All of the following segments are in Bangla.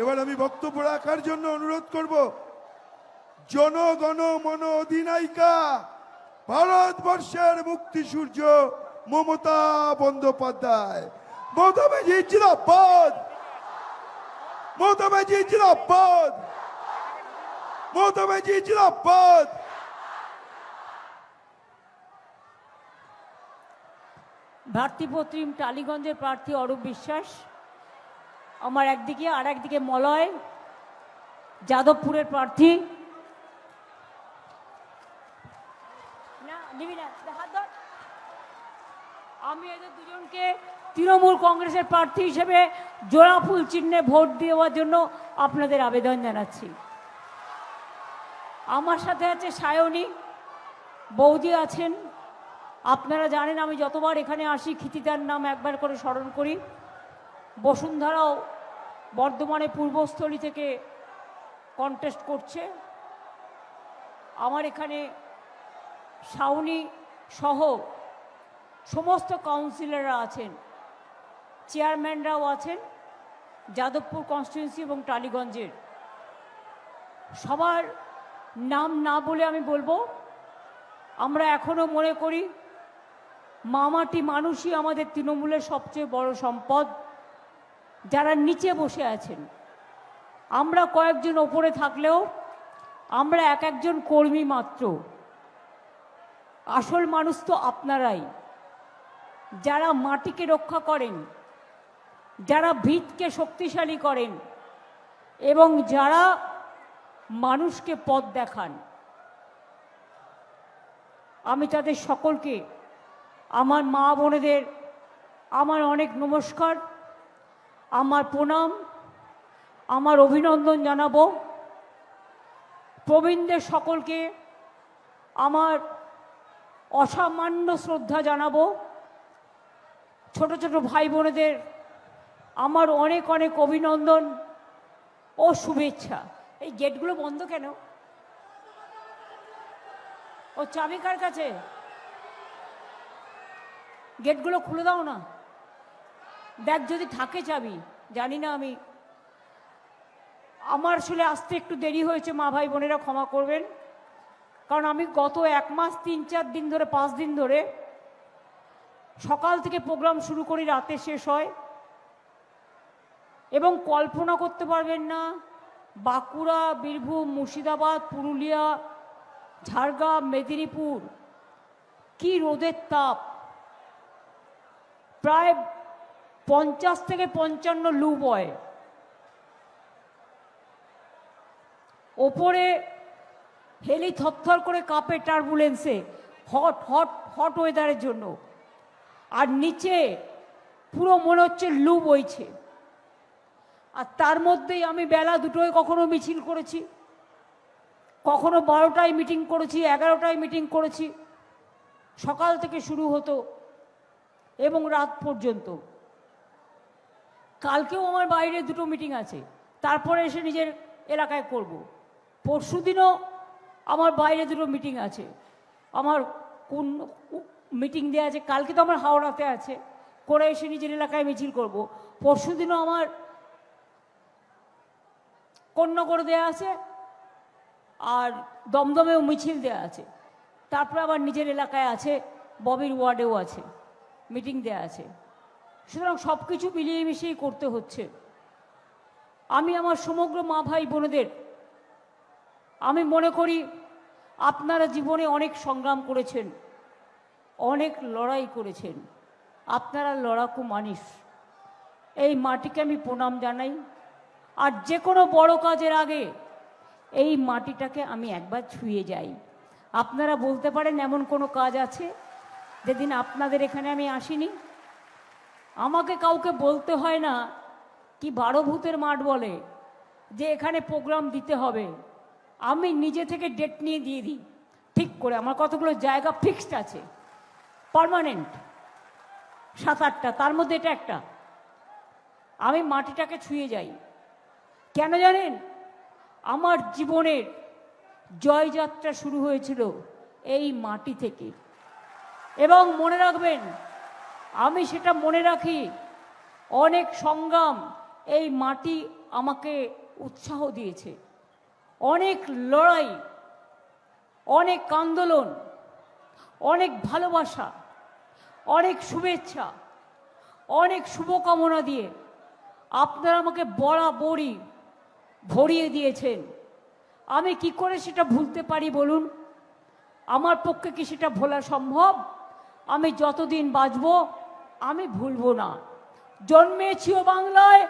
এবার আমি বক্তব্য রাখার জন্য অনুরোধ করব জনগণ মন অধিনায়িকা ভারতবর্ষের মুক্তি সূর্য মমতা বন্দ্যোপাধ্যায়। মমতা ব্যানার্জি জিন্দাবাদ, মমতা ব্যানার্জি জিন্দাবাদ, মমতা ব্যানার্জি জিন্দাবাদ। ভাতৃপ্রতিম টালিগঞ্জের প্রার্থী অরূপ বিশ্বাস আমার একদিকে, আর একদিকে মলয় যাদবপুরের প্রার্থী। আমি এদের দুজনকে তৃণমূল কংগ্রেসের প্রার্থী হিসেবে জোড়া ফুল চিহ্নে ভোট দেওয়ার জন্য আপনাদের আবেদন জানাচ্ছি। আমার সাথে আছে সায়নী বৌদি আছেন। আপনারা জানেন আমি যতবার এখানে আসি ক্ষিতিদার নাম একবার করে স্মরণ করি। বসুন্ধরাও বর্ধমানে পূর্বস্থলী থেকে কন্টেস্ট করছে। আমার এখানে সাউনি সহ সমস্ত কাউন্সিলররা আছেন, চেয়ারম্যানরাও আছেন যাদবপুর কনস্টিটিউয়েন্সি এবং টালিগঞ্জের। সবার নাম না বলে আমি বলবো, আমরা এখনো মনে করি মামাটি মানুষই আমাদের তৃণমূলের সবচেয়ে বড় সম্পদ। যারা নিচে বসে আছেন, আমরা কয়েকজন ওপরে থাকলেও আমরা এক একজন কর্মী মাত্র। আসল মানুষ তো আপনারাই, যারা মাটিকে রক্ষা করেন, যারা ভিতকে শক্তিশালী করেন এবং যারা মানুষকে পথ দেখান। আমি তাদের সকলকে, আমার মা বোনেদের আমার অনেক নমস্কার, আমার প্রণাম, আমার অভিনন্দন জানাবো। প্রবীণদের সকলকে আমার অসামান্য শ্রদ্ধা জানাবো। ছোট ছোট ভাই বোনেদের আমার অনেক অনেক অভিনন্দন ও শুভেচ্ছা। এই গেটগুলো বন্ধ কেন? ও চাবি কার কাছে? গেটগুলো খুলে দাও না। দেখ যদি থাকে চাবি, জানি না আমি। আমার আসলে আসতে একটু দেরি হয়েছে, মা ভাই বোনেরা ক্ষমা করবেন। কারণ আমি গত 1 মাস 3-4 দিন ধরে, 5 দিন ধরে সকাল থেকে প্রোগ্রাম শুরু করি, রাতে শেষ হয়। এবং কল্পনা করতে পারবেন না বাঁকুড়া, বীরভূম, মুর্শিদাবাদ, পুরুলিয়া, ঝাড়গ্রাম, মেদিনীপুর কি রোদের তাপ। প্রায় 50 থেকে 55 লু বয়। ওপরে হেলি থরথর করে কাঁপে টার্বুলেন্সে, হট হট হট ওয়েদারের জন্য। আর নিচে পুরো মনে হচ্ছে লু বইছে। আর তার মধ্যেই আমি বেলা 2টোয় কখনো মিছিল করেছি, কখনো 12টায় মিটিং করেছি, 11টায় মিটিং করেছি। সকাল থেকে শুরু হতো এবং রাত পর্যন্ত। কালকেও আমার বাইরে 2টো মিটিং আছে, তারপরে এসে নিজের এলাকায় করব। পরশুদিনও আমার বাইরে 2টো মিটিং আছে। আমার কোন মিটিং দেওয়া আছে, কালকে তো আমার হাওড়াতে আছে, করে এসে নিজের এলাকায় মিছিল করব। পরশুদিনও আমার কন্যাগড়ে দেওয়া আছে, আর দমদমেও মিছিল দেওয়া আছে। তারপরে আবার নিজের এলাকায় আছে, ববির ওয়ার্ডেও আছে, মিটিং দেওয়া আছে। সুতরাং সব কিছু মিলিয়ে মিশিয়েই করতে হচ্ছে। আমি আমার সমগ্র মা ভাই বোনেদের, আমি মনে করি আপনারা জীবনে অনেক সংগ্রাম করেছেন, অনেক লড়াই করেছেন। আপনারা লড়াকু মানুষ। এই মাটিকে আমি প্রণাম জানাই। আর যে কোনো বড় কাজের আগে এই মাটিটাকে আমি একবার ছুঁয়ে যাই। আপনারা বলতে পারেন এমন কোনো কাজ আছে যেদিন আপনাদের এখানে আমি আসিনি? আমাকে কাউকে বলতে হয় না কি 12 ভূতের মাঠ বলে যে এখানে প্রোগ্রাম দিতে হবে। আমি নিজে থেকে ডেট নিয়ে দিয়ে দিই ঠিক করে। আমার কতগুলো জায়গা ফিক্সড আছে, পার্মানেন্ট 7-8টা, তার মধ্যে এটা একটা। আমি মাটিটাকে ছুঁয়ে যাই। কেন জানেন? আমার জীবনের জয়যাত্রা শুরু হয়েছিল এই মাটি থেকে। এবং মনে রাখবেন, আমি সেটা মনে রাখি, অনেক সংগ্রাম এই মাটি আমাকে উৎসাহ দিয়েছে। অনেক লড়াই, অনেক আন্দোলন, অনেক ভালোবাসা, অনেক শুভেচ্ছা, অনেক শুভকামনা দিয়ে আপনারা আমাকে বরাবরই ভরিয়ে দিয়েছেন। আমি কি করে সেটা ভুলতে পারি বলুন? আমার পক্ষে কি সেটা ভোলা সম্ভব? আমি যতদিন বাঁচব আমি ভুলবো না। জন্মেছিও বাংলায়,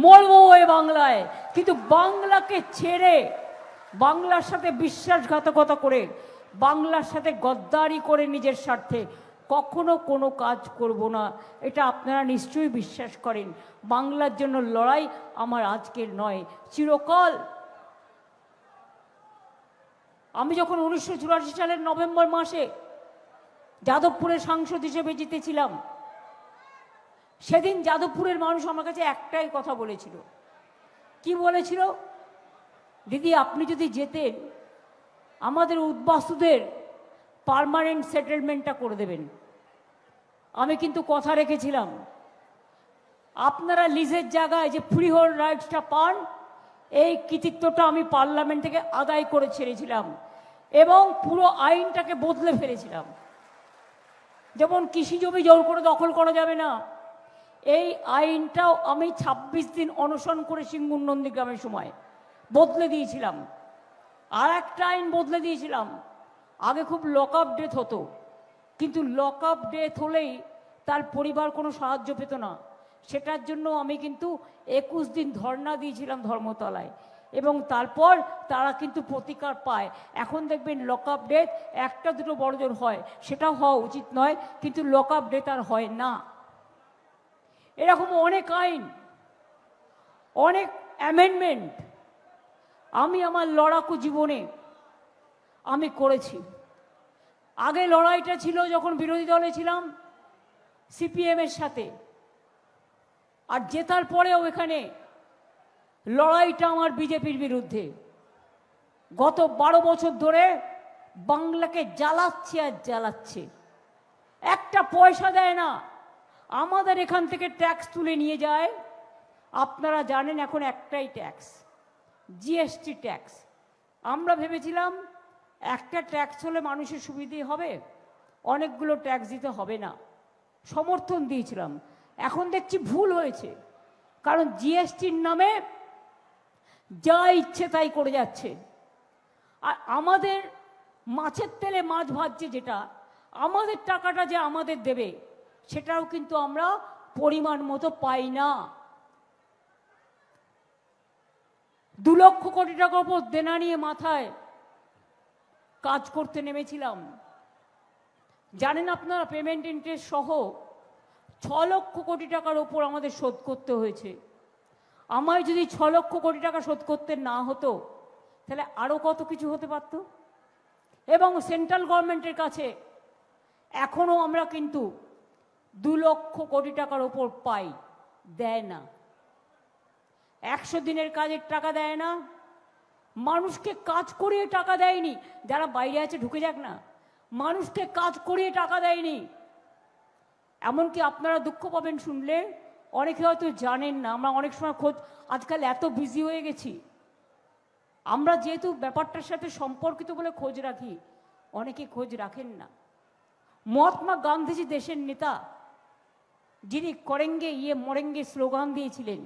মরবো ওই বাংলায়, কিন্তু বাংলাকে ছেড়ে, বাংলার সাথে বিশ্বাসঘাতকতা করে, বাংলার সাথে গদ্দারি করে নিজের স্বার্থে কখনো কোনো কাজ করব না। এটা আপনারা নিশ্চয়ই বিশ্বাস করেন। বাংলার জন্য লড়াই আমার আজকের নয়, চিরকাল। আমি যখন 1984 সালের নভেম্বর মাসে যাদবপুরের সাংসদ হিসেবে জিতেছিলাম, সেদিন যাদবপুরের মানুষ আমার কাছে একটাই কথা বলেছিল। কি বলেছিল? দিদি, আপনি যদি যেতেন আমাদের উদ্বাস্তুদের পার্মানেন্ট সেটেলমেন্টটা করে দেবেন। আমি কিন্তু কথা রেখেছিলাম। আপনারা লিজের জায়গায় যে ফ্রি হোল্ড রাইটসটা পান, এই কৃতিত্বটা আমি পার্লামেন্ট থেকে আদায় করে ছেড়েছিলাম এবং পুরো আইনটাকে বদলে ফেলেছিলাম। যেমন কৃষি জমি জোর করে দখল করা যাবে না, এই আইনটাও আমি 26 দিন অনশন করে সিঙ্গুর নন্দীগ্রামের সময় বদলে দিয়েছিলাম। আর একটা আইন বদলে দিয়েছিলাম। আগে খুব লক আপ ডেথ হতো, কিন্তু লক আপ ডেথ হলেই তার পরিবার কোনো সাহায্য পেত না। সেটার জন্য আমি কিন্তু 21 দিন ধর্ণা দিয়েছিলাম ধর্মতলায়, এবং তারপর তারা কিন্তু প্রতিকার পায়। এখন দেখবেন লক আপ ডেথ একটা দুটো বড়জোর হয়, সেটা হওয়া উচিত নয়, কিন্তু লক আপ ডেথ আর হয় না। এরকম অনেক আইন, অনেক অ্যামেন্ডমেন্ট আমি আমার লড়াকু জীবনে আমি করেছি। আগে লড়াইটা ছিল যখন বিরোধী দলে ছিলাম সিপিএমের সাথে, আর জেতার পরেও এখানে লড়াইটা আমার বিজেপির বিরুদ্ধে। গত 12 বছর ধরে বাংলাকে জ্বালাচ্ছে আর জ্বালাচ্ছে, একটা পয়সা দেয় না। আমাদের এখান থেকে ট্যাক্স তুলে নিয়ে যায়। আপনারা জানেন এখন একটাই ট্যাক্স, জিএসটি ট্যাক্স। আমরা ভেবেছিলাম একটা ট্যাক্স হলে মানুষের সুবিধে হবে, অনেকগুলো ট্যাক্স দিতে হবে না, সমর্থন দিয়েছিলাম। এখন দেখছি ভুল হয়েছে, কারণ জিএসটির নামে যা ইচ্ছে তাই করে যাচ্ছে। আর আমাদের মাছের তেলে মাছ ভাজছে, যেটা আমাদের টাকাটা যে আমাদের দেবে সেটাও কিন্তু আমরা পরিমাণ মতো পাই না। 2 লক্ষ কোটি টাকার উপর দেনা নিয়ে মাথায় কাজ করতে নেমেছিলাম। জানেন আপনারা, পেমেন্ট ইন্টারেস্ট সহ 6 লক্ষ কোটি টাকার উপর আমাদের শোধ করতে হয়েছে। আমায় যদি 6 লক্ষ কোটি টাকা শোধ করতে না হতো, তাহলে আরও কত কিছু হতে পারত। এবং সেন্ট্রাল গভর্নমেন্টের কাছে এখনও আমরা কিন্তু 2 লক্ষ কোটি টাকার উপর পাই, দেয় না। 100 দিনের কাজের টাকা দেয় না, মানুষকে কাজ করিয়ে টাকা দেয়নি। যারা বাইরে আছে ঢুকে যাক না, মানুষকে কাজ করিয়ে টাকা দেয়নি। এমনকি আপনারা দুঃখ পাবেন শুনলে, অনেকে হয়তো জানেন না, আমরা অনেক সময় খোঁজ, আজকাল এত বিজি হয়ে গেছি, আমরা যেহেতু ব্যাপারটার সাথে সম্পর্কিত বলে খোঁজ রাখি, অনেকে খোঁজ রাখেন না। মহাত্মা গান্ধীজি দেশের নেতা, যিনি করেঙ্গে ইয়ে মরেঙ্গে স্লোগান দিয়েছিলেন,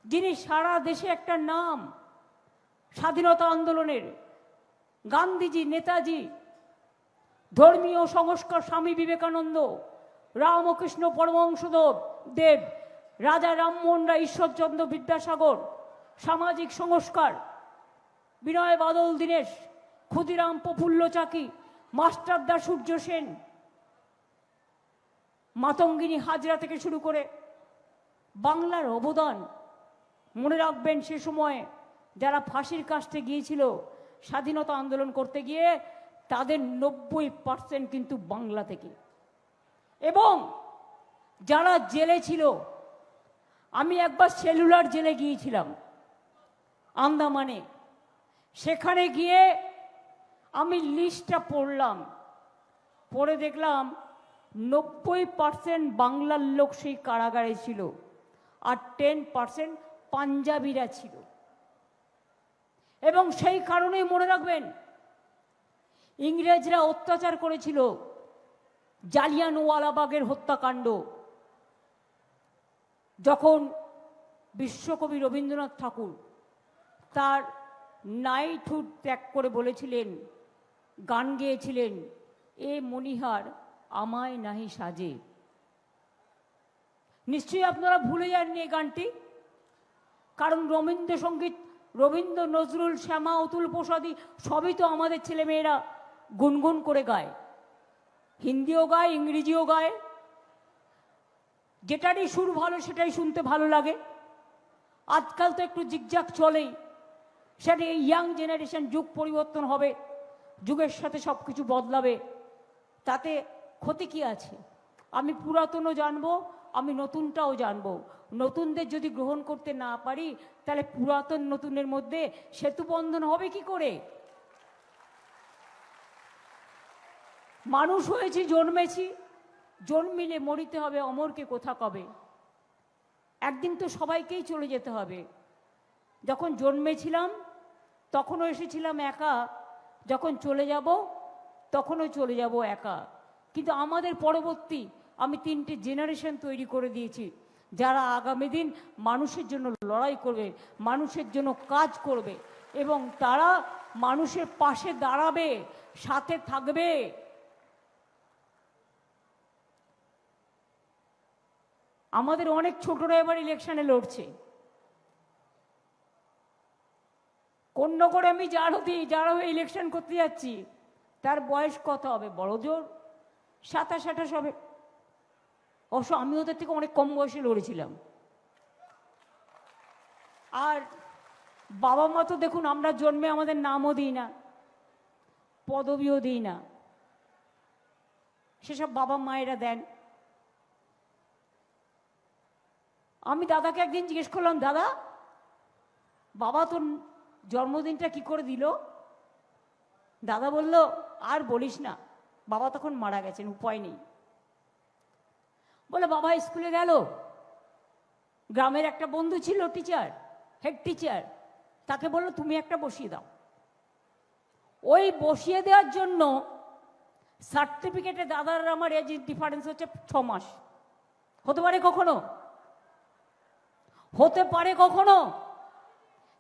যিনি সারা দেশে একটা নাম স্বাধীনতা আন্দোলনের, গান্ধীজি, নেতাজি, ধর্মীয় সংস্কার স্বামী বিবেকানন্দ, রামকৃষ্ণ পরমহংসদেব, রাজা রামমোহন রায়, ঈশ্বরচন্দ্র বিদ্যাসাগর, সামাজিক সংস্কার বিনয় বাদল দীনেশ, ক্ষুদিরাম প্রফুল্ল চাকি, মাস্টারদা সূর্য সেন, মাতঙ্গিনী হাজরা থেকে শুরু করে বাংলার অবদান মনে রাখবেন। সে সময় যারা ফাঁসির কাস্টে গিয়েছিল স্বাধীনতা আন্দোলন করতে গিয়ে, তাদের 90% কিন্তু বাংলা থেকে। এবং যারা জেলে ছিল, আমি একবার সেলুলার জেলে গিয়েছিলাম আন্দামানে, সেখানে গিয়ে আমি লিস্টটা পড়লাম, পড়ে দেখলাম 90% বাংলার লোক সেই কারাগারে ছিল, আর 10% পাঞ্জাবিরা ছিল। এবং সেই কারণেই মনে রাখবেন, ইংরেজরা অত্যাচার করেছিল, জালিয়ানওয়ালাবাগের হত্যাকাণ্ড, যখন বিশ্বকবি রবীন্দ্রনাথ ঠাকুর তার নাইটহুড ত্যাগ করে বলেছিলেন, গান গেয়েছিলেন, এ মণিহার আমায় নাহি সাজে। নিশ্চয়ই আপনারা ভুলে যাননি এই গানটি, কারণ রবীন্দ্রসঙ্গীত, রবীন্দ্র, নজরুল, শ্যামা, অতুল প্রসাদী সবই তো আমাদের ছেলেমেয়েরা গুনগুন করে গায়, হিন্দিও গায়, ইংরেজিও গায়। যেটারই সুর ভালো সেটাই শুনতে ভালো লাগে। আজকাল তো একটু জিগজাগ চলেই, সেটা এই ইয়াং জেনারেশন, যুগ পরিবর্তন হবে, যুগের সাথে সব কিছু বদলাবে, তাতে ক্ষতি কি আছে? আমি পুরাতনও জানবো, আমি নতুনটাও জানবো। নতুনদের যদি গ্রহণ করতে না পারি, তাহলে পুরাতন নতুনের মধ্যে সেতু বন্ধন হবে কি করে? মানুষ হয়েছি, জন্মেছি, জন্মিলে মরিতে হবে, অমরকে কোথা কবে। একদিন তো সবাইকেই চলে যেতে হবে। যখন জন্মেছিলাম তখনও এসেছিলাম একা, যখন চলে যাব তখনও চলে যাব একা। কিন্তু আমাদের পরবর্তী আমি 3টে জেনারেশন তৈরি করে দিয়েছি, যারা আগামী দিন মানুষের জন্য লড়াই করবে, মানুষের জন্য কাজ করবে, এবং তারা মানুষের পাশে দাঁড়াবে, সাথে থাকবে। আমাদের অনেক ছোটরা এবার ইলেকশনে লড়ছে। কোন করে আমি যারা হয়ে ইলেকশন করতে যাচ্ছি, তার বয়স কত হবে? বড় জোর 27-28 হবে। অবশ্য আমি ওদের থেকে অনেক কম বয়সে লড়েছিলাম। আর বাবা মা তো দেখুন, আমরা জন্মে আমাদের নামও দিই না, পদবিও দিই না, সেসব বাবা মায়েরা দেন। আমি দাদাকে একদিন জিজ্ঞেস করলাম, দাদা, বাবা তোর জন্মদিনটা কি করে দিল? দাদা বলল, আর বলিস না, বাবা তখন মারা গেছেন, উপায় নেই। বলে বাবা স্কুলে গেল, গ্রামের একটা বন্ধু ছিল টিচার, হেড টিচার, তাকে বললো তুমি একটা বসিয়ে দাও। ওই বসিয়ে দেওয়ার জন্য সার্টিফিকেটে দাদার আমার এজ ডিফারেন্স হচ্ছে 6 মাস। হতে পারে কখনো, হতে পারে কখনো,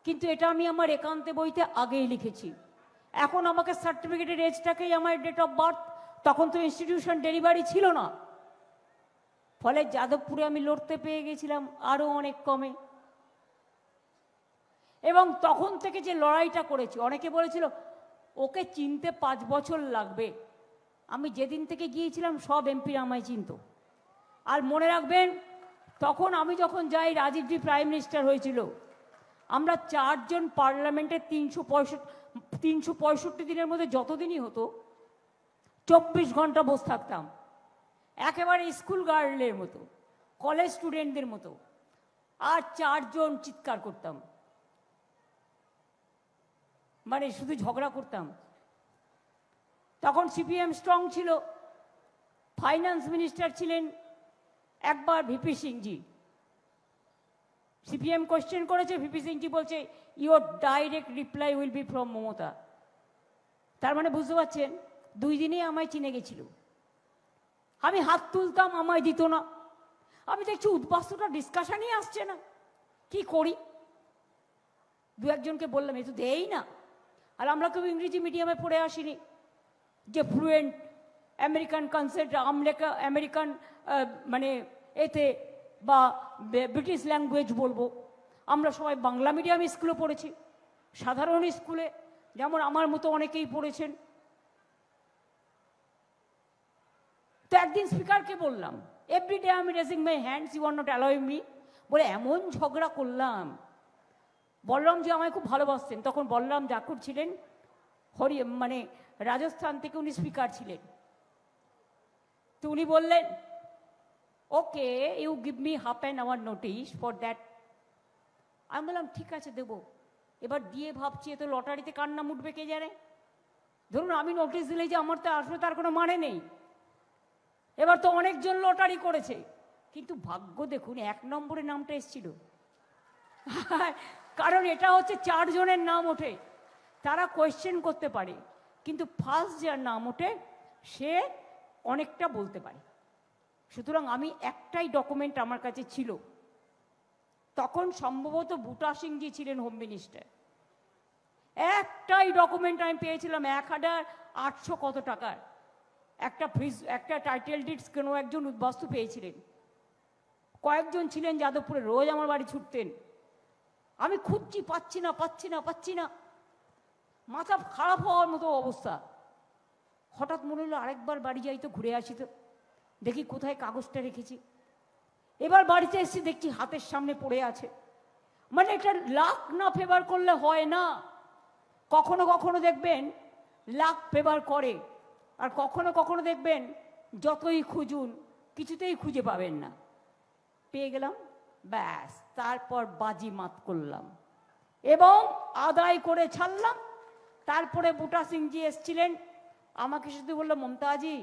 কিন্তু এটা আমি আমার একান্তে বইতে আগেই লিখেছি। এখন আমাকে সার্টিফিকেটের এজটাকেই আমার ডেট অফ বার্থ, তখন তো ইনস্টিটিউশন ডেলিভারি ছিল না, ফলে যাদবপুরে আমি লড়তে পেয়ে গেছিলাম আরো অনেক কমে। এবং তখন থেকে যে লড়াইটা করেছি, অনেকে বলেছিল ওকে চিনতে 5 বছর লাগবে। আমি যেদিন থেকে গিয়েছিলাম সব এমপি আমায় চিনত। আর মনে রাখবেন, তখন আমি যখন যাই, রাজীবজি প্রাইম মিনিস্টার হয়েছিল, আমরা 4 জন পার্লামেন্টে 365 দিনের মধ্যে যতদিনই হতো 24 ঘন্টা বসে থাকতাম, একেবারে স্কুল গার্লের মতো, কলেজ স্টুডেন্টদের মতো, আর 4 জন চিৎকার করতাম, মানে শুধু ঝগড়া করতাম। তখন সিপিএম স্ট্রং ছিল, ফাইন্যান্স মিনিস্টার ছিলেন একবার ভিপি সিংজি। সিপিএম কোয়েশ্চেন করেছে, ভিপি সিংজি বলছে your direct reply will be from Mamata. তার মানে বুঝতে পারছেন, 2 দিনেই আমায় চিনে গেছিল। আমি হাত তুলতাম, আমায় দিত না। আমি দেখছি উদ্বাস্তুটা ডিসকাশনই আসছে না, কি করি? 2-1 জনকে বললাম, এ তো দেই না। আর আমরা কেউ ইংরেজি মিডিয়ামে পড়ে আসিনি যে ফ্লুয়েন্ট আমেরিকান কনসেপ্ট, আমেরিকান মানে এতে বা ব্রিটিশ ল্যাঙ্গুয়েজ বলবো। আমরা সবাই বাংলা মিডিয়াম স্কুলে পড়েছি, সাধারণ স্কুলে, যেমন আমার মতো অনেকেই পড়েছেন। তো একদিন স্পিকারকে বললাম, এভরিডে আমি raising my hands, you are not allowing me. বলে এমন ঝগড়া করলাম। বলরাম যে আমায় খুব ভালোবাসতেন, তখন বলরাম জাকুর ছিলেন মানে রাজস্থান থেকে, উনি স্পিকার ছিলেন। তো উনি বললেন, okay you give me half an hour notice for that. আমি বললাম ঠিক আছে দেবো। এবার দিয়ে ভাবছি, এ তো লটারিতে কার নাম উঠবে কে জানে। ধরুন আমি নোটিশ দিলেই যে আমার তো আসবে তার কোনো মানে নেই। এবার তো অনেকজন লটারি করেছে, কিন্তু ভাগ্য দেখুন 1 নম্বরের নামটা এসেছিল। কারণ এটা হচ্ছে 4 জনের নাম ওঠে, তারা কোয়েশ্চেন করতে পারে, কিন্তু ফার্স্ট যার নাম ওঠে সে অনেকটা বলতে পারে। সুতরাং আমি একটাই ডকুমেন্ট আমার কাছে ছিল, তখন সম্ভবত বুটা সিংজি ছিলেন হোম মিনিস্টার। একটাই ডকুমেন্ট আমি পেয়েছিলাম 1800 কত টাকার একটা টাইটেল ডিডস কোনো একজন উদ্বাস্তু পেয়েছিলেন। কয়েকজন ছিলেন যাদবপুরে, রোজ আমার বাড়ি ছুটতেন। আমি খুঁজছি, পাচ্ছি না, মাথা খারাপ হওয়ার মতো অবস্থা। হঠাৎ মনে হলো আরেকবার বাড়ি যাই, তো ঘুরে আসি, তো দেখি কোথায় কাগজটা রেখেছি। এবার বাড়িতে এসে দেখছি হাতের সামনে পড়ে আছে। মানে এটা লাক না ফেভার করলে হয় না। কখনো কখনো দেখবেন লাক ফেভার করে, আর কখনো কখনো দেখবেন যতই খুঁজুন কিছুতেই খুঁজে পাবেন না। পেয়ে গেলাম, ব্যাস, তারপর বাজি মাত করলাম এবং আদায় করে ছাড়লাম। তারপরে বুটা সিংজি এসছিলেন, আমাকে শুধু বললো, মমতাজি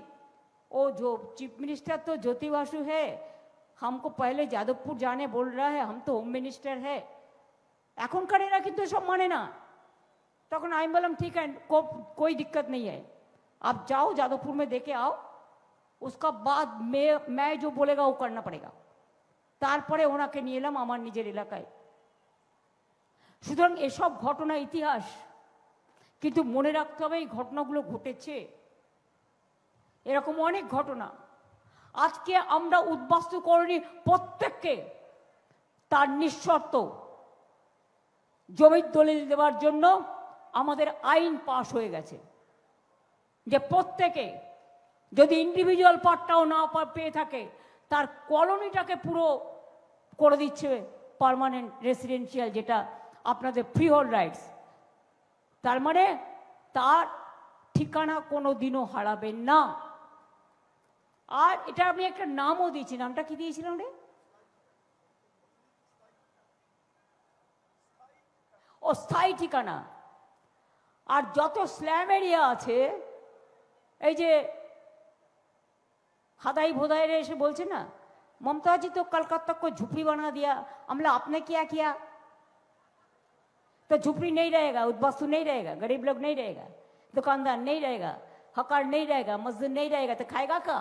ও जो चीफ मिनिस्टर तो ज्योति बासु है, हमको पहले যাদবপুর जाने बोल रहा है, हम तो होम मिनिस्टर है। एखनकार एरा किन्तु सब माने ना। तखन আমি বললাম ठीक है, कोई दिक्कत नहीं है, आप जाओ যাদবপুর में देके आओ, उसका बाद मैं जो बोलेगा वो करना पड़ेगा। তারপরে ওনাকে নিয়ে এলাম আমার নিজের এলাকায়। সুতরাং এসব ঘটনা ইতিহাস, কিন্তু মনে রাখতে হবে এই ঘটনাগুলো ঘটেছে। এরকম অনেক ঘটনা। আজকে আমরা উদ্বাস্তুকরণী প্রত্যেককে তার নিঃশর্ত জমির দলিল দেওয়ার জন্য আমাদের আইন পাশ হয়ে গেছে, যে প্রত্যেকে যদি ইন্ডিভিজুয়াল পার্টটাও না পেয়ে থাকে, তার কলোনিটাকে পুরো করে দিচ্ছে পার্মানেন্ট রেসিডেন্সিয়াল, যেটা আপনাদের ফ্রি হোল্ড রাইটস। তার মানে তার ঠিকানা কোনো দিনও হারাবেন না। আর এটা আমি একটা নামও দিয়েছি, নামটা কি দিয়েছিলাম রে? ও স্থায়ী ঠিকানা। আর যত স্ল্যাম এরিয়া আছে, এই যে হাদাই ভোদাই রে এসে বলছে না, ममता जी तो कलकत्ता को झुपड़ी बना दिया, हमला आपने क्या किया? तो झुपड़ी नहीं रहेगा, उद्वास्तु नहीं रहेगा, गरीब लोग नहीं रहेगा, दुकानदार नहीं रहेगा, हकार नहीं रहेगा, मजदूर नहीं रहेगा, तो खाएगा का?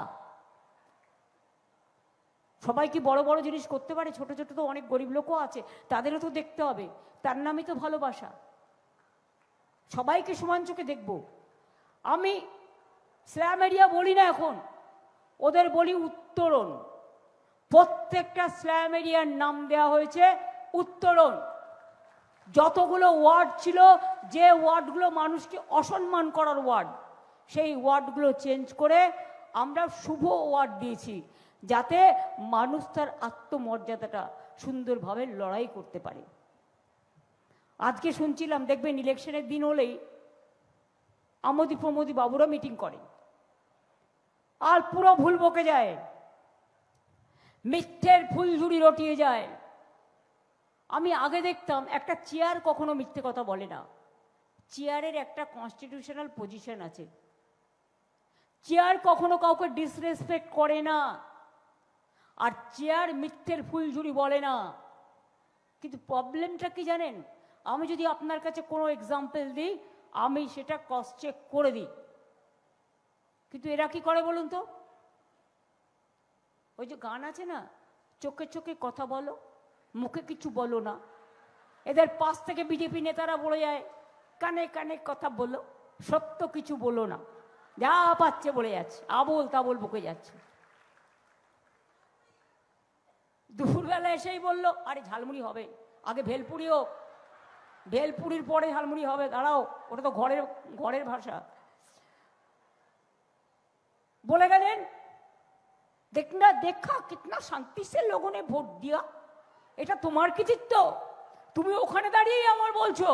সবাই কি বড় বড় জিনিস করতে পারে? ছোট ছোট তো অনেক গরিব লোকও আছে, তাদেরও তো দেখতে হবে। তার নামই তো ভালোবাসা। সবাইকে সমান চোখে দেখব। আমি স্ল্যাম এরিয়া বলি না এখন, ওদের বলি উত্তরণ। প্রত্যেকটা স্ল্যাম এরিয়ার নাম দেওয়া হয়েছে উত্তরণ। যতগুলো ওয়ার্ড ছিল, যে ওয়ার্ডগুলো মানুষকে অসম্মান করার ওয়ার্ড, সেই ওয়ার্ডগুলো চেঞ্জ করে আমরা শুভ ওয়ার্ড দিয়েছি, যাতে মানুষ তার আত্মমর্যাদাটা সুন্দরভাবে লড়াই করতে পারে। আজকে শুনছিলাম, দেখবেন ইলেকশনের দিন হলেই আমোদি প্রমোদি বাবুরা মিটিং করে আর পুরো ভুল বকে যায়, মিথ্যের ফুলঝুরি রটিয়ে যায়। আমি আগে দেখতাম একটা চেয়ার কখনো মিথ্যে কথা বলে না। চেয়ারের একটা কনস্টিটিউশনাল পজিশন আছে, চেয়ার কখনো কাউকে ডিসরেসপেক্ট করে না, আর চেয়ার মিথ্যের ফুলঝুরি বলে না। কিন্তু প্রবলেমটা কি জানেন? আমি যদি আপনার কাছে কোনো এক্সাম্পল দিই, আমি সেটা ক্রস চেক করে দিই, কিন্তু এরা কি করে বলুন তো? ওই যে গান আছে না, চোখে চোখে কথা বলো, মুখে কিছু বলো না। এদের পাশ থেকে বিজেপি নেতারা বলে যায়, কানে কানে কথা বলো, সত্য কিছু বলো না, যা পাচ্ছে বলে যাচ্ছে, আবোল তাবোল বকে যাচ্ছে। দুপুরবেলা এসেই বললো, আরে ঝালমুড়ি হবে, আগে ভেলপুরি হোক, ভেলপুরির পরে ঝালমুড়ি হবে, দাঁড়াও, ওটা তো ঘরের ভাষা। बोले गए देखना, देखा कितना शांति से लोगों ने वोट दिया, এটা তোমার কৃতিত্ব। তুমি ওখানে দাঁড়িয়ে আমার বলছো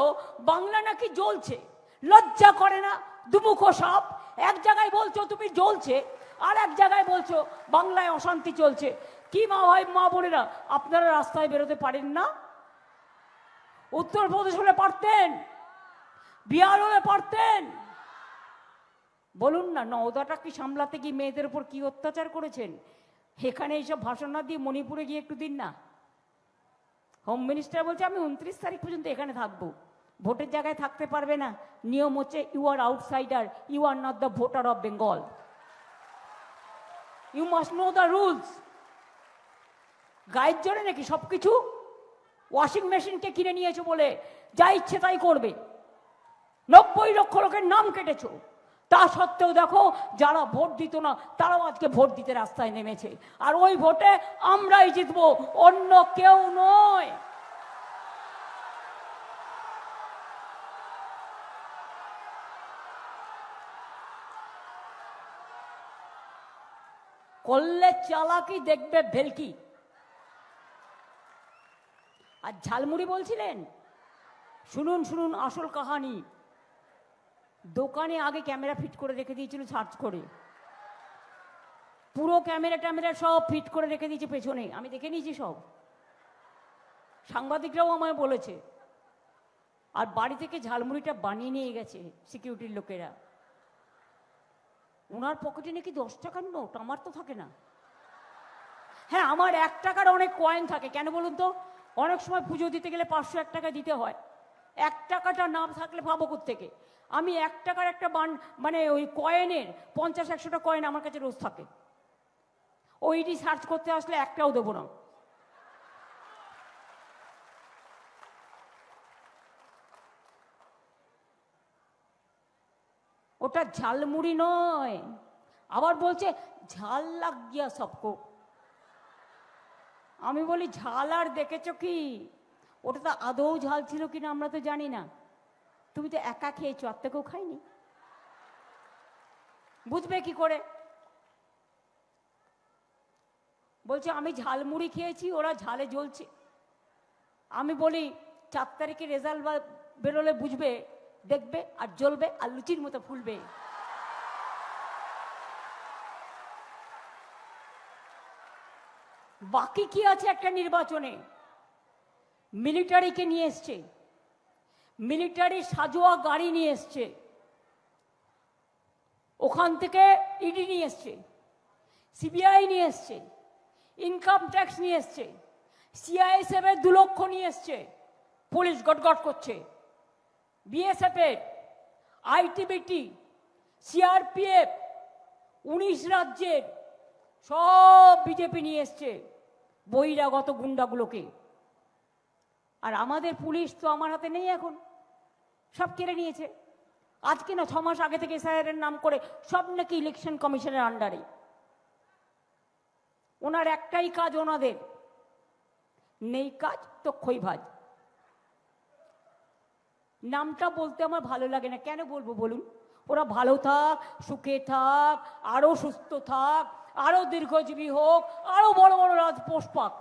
বাংলা নাকি জ্বলছে, লজ্জা করে না? দুমুখো সাপ, এক জায়গায় বলছো তুমি জ্বলছে, আর এক জায়গায় বলছো বাংলায় অশান্তি চলছে। কি মা ভাই মা বোনেরা, আপনারা রাস্তায় বেরোতে পারেন না? উত্তরপ্রদেশ হলে পারতেন, বিহার হলে পারতেন। বলুন না, নওদাটা কি সামলাতে গিয়ে মেয়েদের উপর কি অত্যাচার করেছেন? এখানে এইসব ভাষণ না দিয়ে মণিপুরে গিয়ে একটু দিন না, হোম মিনিস্টার বলছে আমি 29 তারিখ পর্যন্ত এখানে থাকবো, ভোটের জায়গায় থাকতে পারবে না। নিয়ম হচ্ছে you are outsider, you are not the voter of Bengal, you must know the rules. গায়ের জোরে নাকি সবকিছু? ওয়াশিং মেশিনকে কিনে নিয়েছো বলে যা ইচ্ছে তাই করবে। 90 লক্ষ লোকের নাম কেটেছো, তা সত্ত্বেও দেখো যারা ভোট দিত না তারাও আজকে ভোট দিতে রাস্তায় নেমেছে। আর ওই ভোটে আমরাই জিতবো, অন্য কেউ নয়। করলে চালাকি দেখবে ভেলকি। আর ঝালমুড়ি বলছিলেন, শুনুন শুনুন আসল কাহানি। দোকানে আগে ক্যামেরা ফিট করে রেখে দিয়েছিল সার্চ করে, পুরো ক্যামেরা সব ফিট করে রেখে দিয়েছে পেছনে, আমি দেখে নিয়েছি সব, সাংবাদিকরাও আমায় বলেছে। আর বাড়ি থেকে ঝালমুড়িটা বানিয়ে নিয়ে গেছে সিকিউরিটির লোকেরা। ওনার পকেটে নাকি 10 টাকার নোট, আমার তো থাকে না। হ্যাঁ, আমার 1 টাকার অনেক কয়েন থাকে। কেন বলুন তো? অনেক সময় পুজো দিতে গেলে 501 টাকা দিতে হয়। 1 টাকাটা না থাকলে ভাবো থেকে। আমি 1 টাকার একটা মানে ওই কয়েনের 50-100টা কয়েন আমার কাছে রোজ থাকে। ওইটি সার্চ করতে আসলে একটাও দেবো না। ওটা ঝালমুড়ি নয়। আবার বলছে ঝাল লাগ গিয়া সবকো। আমি বলি ঝাল আর দেখেছো কি? ওটা তো আদৌ ঝাল ছিল কিনা আমরা তো জানি না। তুমি তো একা খেয়েছো, আর তো কেউ খাইনি, বুঝবে কি করে? বলছে আমি ঝালমুড়ি খেয়েছি, ওরা ঝালে জ্বলছে। আমি বলি 4 তারিখে রেজাল্ট বেরোলে বুঝবে, দেখবে আর জ্বলবে আর লুচির মতো ফুলবে। বাকি কি আছে একটা নির্বাচনে? মিলিটারিকে নিয়ে এসছে, মিলিটারি সাজোয়া গাড়ি নিয়ে এসছে, ওখান থেকে ইডি নিয়ে এসছে, সিবিআই নিয়ে এসছে, ইনকাম ট্যাক্স নিয়ে এসছে, সিআইএসএফ এর 2 লক্ষ নিয়ে এসছে, পুলিশ গটগট করছে, বিএসএফ এর, আইটিবিটি, সিআরপিএফ, 19 রাজ্যের সব বিজেপি নিয়ে এসছে বহিরাগত গুন্ডাগুলোকে। আর আমাদের পুলিশ তো আমার হাতে নেই, এখন সব কেড়ে নিয়েছে। আজকে না 6 মাস আগে থেকে এসআইআর নাম করে সব নাকি ইলেকশন কমিশনের আন্ডারে। ওনার একটাই কাজ, ওনাদের নেই কাজ তো খই ভাজ। নামটা বলতে আমার ভালো লাগে না, কেন বলবো বলুন? ওরা ভালো থাক, সুখে থাক, আরো সুস্থ থাক, আরো দীর্ঘজীবী হোক, আরো বড় বড় রাজপোষ পাক।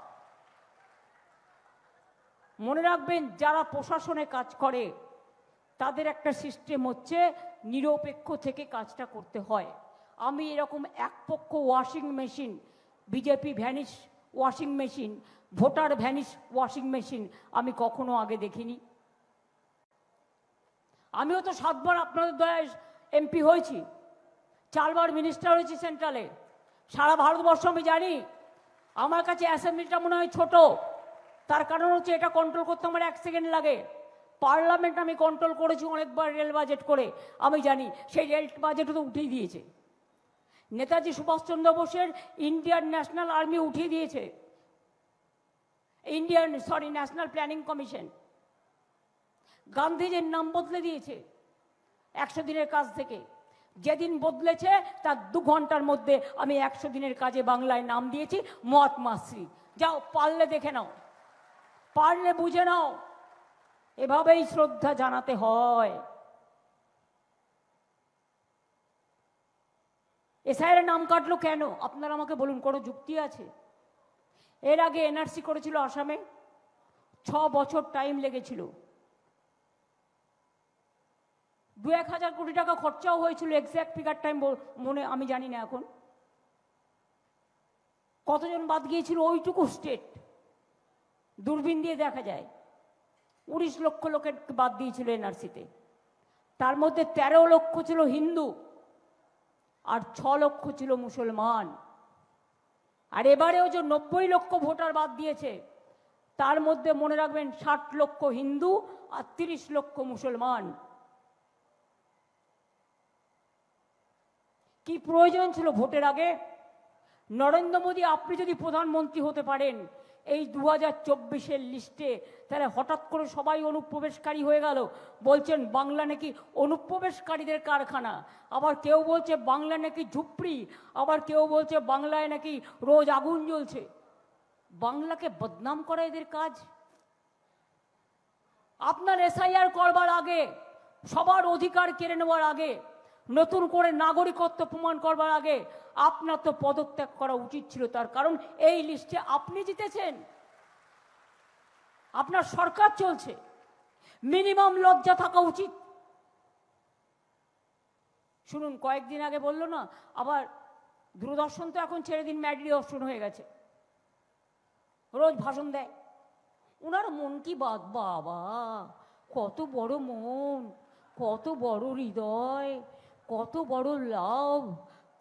মনে রাখবেন, যারা প্রশাসনে কাজ করে তাদের একটা সিস্টেম হচ্ছে নিরপেক্ষ থেকে কাজটা করতে হয়। আমি এরকম একপক্ষ washing machine, BJP vanish washing machine, voter vanish washing machine আমি কখনো আগে দেখিনি। আমিও তো 7 বার আপনাদের দয়ায় এমপি হয়েছি, 4 বার মিনিস্টার হয়েছি সেন্ট্রালে। সারা ভারতবর্ষ আমি জানি। আমার কাছে অ্যাসেম্বলিটা মনে হয় ছোট, তার কারণ হচ্ছে এটা কন্ট্রোল করতে আমার 1 সেকেন্ড লাগে। পার্লামেন্ট আমি কন্ট্রোল করেছি অনেকবার রেল বাজেট করে, আমি জানি। সেই রেল বাজেটও তো উঠিয়ে দিয়েছে নেতাজি সুভাষচন্দ্র বোসের ইন্ডিয়ান ন্যাশনাল আর্মি, উঠিয়ে দিয়েছে ন্যাশনাল প্ল্যানিং কমিশন। গান্ধীজির নাম বদলে দিয়েছে 100 দিনের কাজ থেকে। যেদিন বদলেছে তার 2 ঘন্টার মধ্যে আমি 100 দিনের কাজে বাংলায় নাম দিয়েছি মহাত্মাশ্রী। যাও, পারলে দেখে নাও, পারলে বুঝে নাও। এভাবেই শ্রদ্ধা জানাতে হয়। এসআইআর নাম কাটলো কেন আপনারা আমাকে বলুন, কোনো যুক্তি আছে? এর আগে এনআরসি করেছিল আসামে, 6 বছর টাইম লেগেছিল, 2-1 হাজার কোটি টাকা খরচাও হয়েছিল। এক্সাক্ট ফিগার টাইম মনে আমি জানি না এখন। কতজন বাদ গিয়েছিল ওইটুকু স্টেট দূরবীন দিয়ে দেখা যায়। 19 লক্ষ লোকের বাদ দিয়েছিল এনআরসিতে। তার মধ্যে 13 লক্ষ ছিল হিন্দু আর 6 লক্ষ ছিল মুসলমান। আর এবারেও যে 90 লক্ষ ভোটার বাদ দিয়েছে, তার মধ্যে মনে রাখবেন 60 লক্ষ হিন্দু আর 30 লক্ষ মুসলমান। কি প্রয়োজন ছিল ভোটের আগে? নরেন্দ্র মোদী, আপনি যদি প্রধানমন্ত্রী হতে পারেন এই 2024-এর লিস্টে, তাহলে হঠাৎ করে সবাই অনুপ্রবেশকারী হয়ে গেল। বলছেন বাংলা নাকি অনুপ্রবেশকারীদের কারখানা, আবার কেউ বলছে বাংলা নাকি ঝুপড়ি, আবার কেউ বলছে বাংলায় নাকি রোজ আগুন জ্বলছে। বাংলাকে বদনাম করা এদের কাজ। আপনার এসআইআর করবার আগে, সবার অধিকার কেড়ে নেওয়ার আগে, নতুন করে নাগরিকত্ব প্রমাণ করবার আগে আপনার তো পদত্যাগ করা উচিত ছিল। তার কারণ এই লিস্টে আপনি জিতেছেন, আপনার সরকার চলছে, মিনিমাম লজ্জা থাকা উচিত। শুনুন, কয়েকদিন আগে বললো না, আবার দূরদর্শন তো এখন ছেড়ে দিন, ম্যাডি দর্শন হয়ে গেছে, রোজ ভাষণ দেয়। ওনার মন কি বাত, বাবা কত বড় মন, কত বড় হৃদয়, কত বড় লাভ,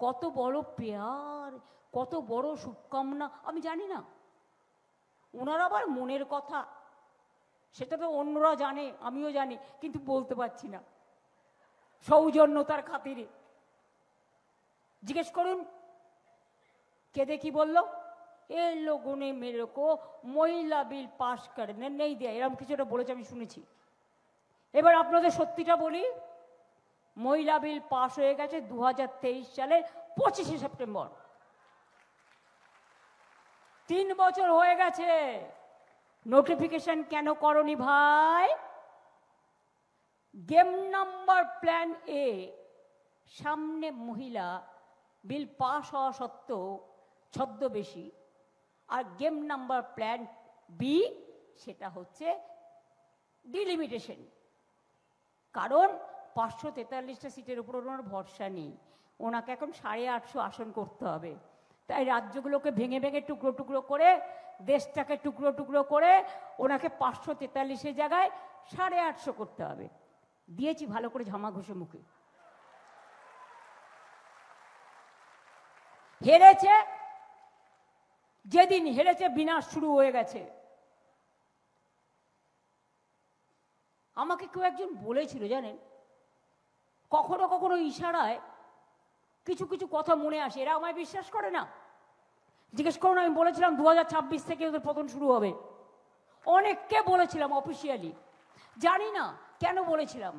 কত বড় প্যার, কত বড় শুভকামনা। আমি জানি না, ওনার আবার মনের কথা, সেটা তো অন্যরা জানে, আমিও জানি, কিন্তু বলতে পারছি না সৌজন্যতার খাতিরে। জিজ্ঞেস করুন কেঁদে কি বললো, এ লোগों ने मेरे को মহিলা বিল পাস করনে নেই দেয়া, এরকম কিছু একটা বলেছে, আমি শুনেছি। এবার আপনাদের সত্যিটা বলি, মহিলা বিল পাস হয়ে গেছে 2023 সালের 25শে সেপ্টেম্বর। 3 বছর হয়ে গেছে, নোটিফিকেশন কেন করনি ভাই? গেম নাম্বার প্ল্যান এ সামনে মহিলা বিল পাস হওয়া সত্ত্বেও ছদ্মবেশী, আর গেম নাম্বার প্ল্যান বি সেটা হচ্ছে ডিলিমিটেশন। কারণ 543টা সিটের উপর ওনার ভরসা নেই, ওনাকে এখন 850 আসন করতে হবে। তাই রাজ্যগুলোকে ভেঙে ভেঙে টুকরো টুকরো করে, দেশটাকে টুকরো টুকরো করে ওনাকে 543-এর জায়গায় 850 করতে হবে। দিয়েছি ভালো করে ঝামা ঘষে মুখে। হেরেছে, যেদিন হেরেছে বিনাশ শুরু হয়ে গেছে। আমাকে কেউ একজন বলেছিল জানেন, কখনো কখনো ইশারায় কিছু কিছু কথা মনে আসে, এরা আমায় বিশ্বাস করে না। জিজ্ঞেস করুন, আমি বলেছিলাম 2026 থেকে ওদের পতন শুরু হবে। অনেককে বলেছিলাম অফিসিয়ালি, জানি না কেন বলেছিলাম,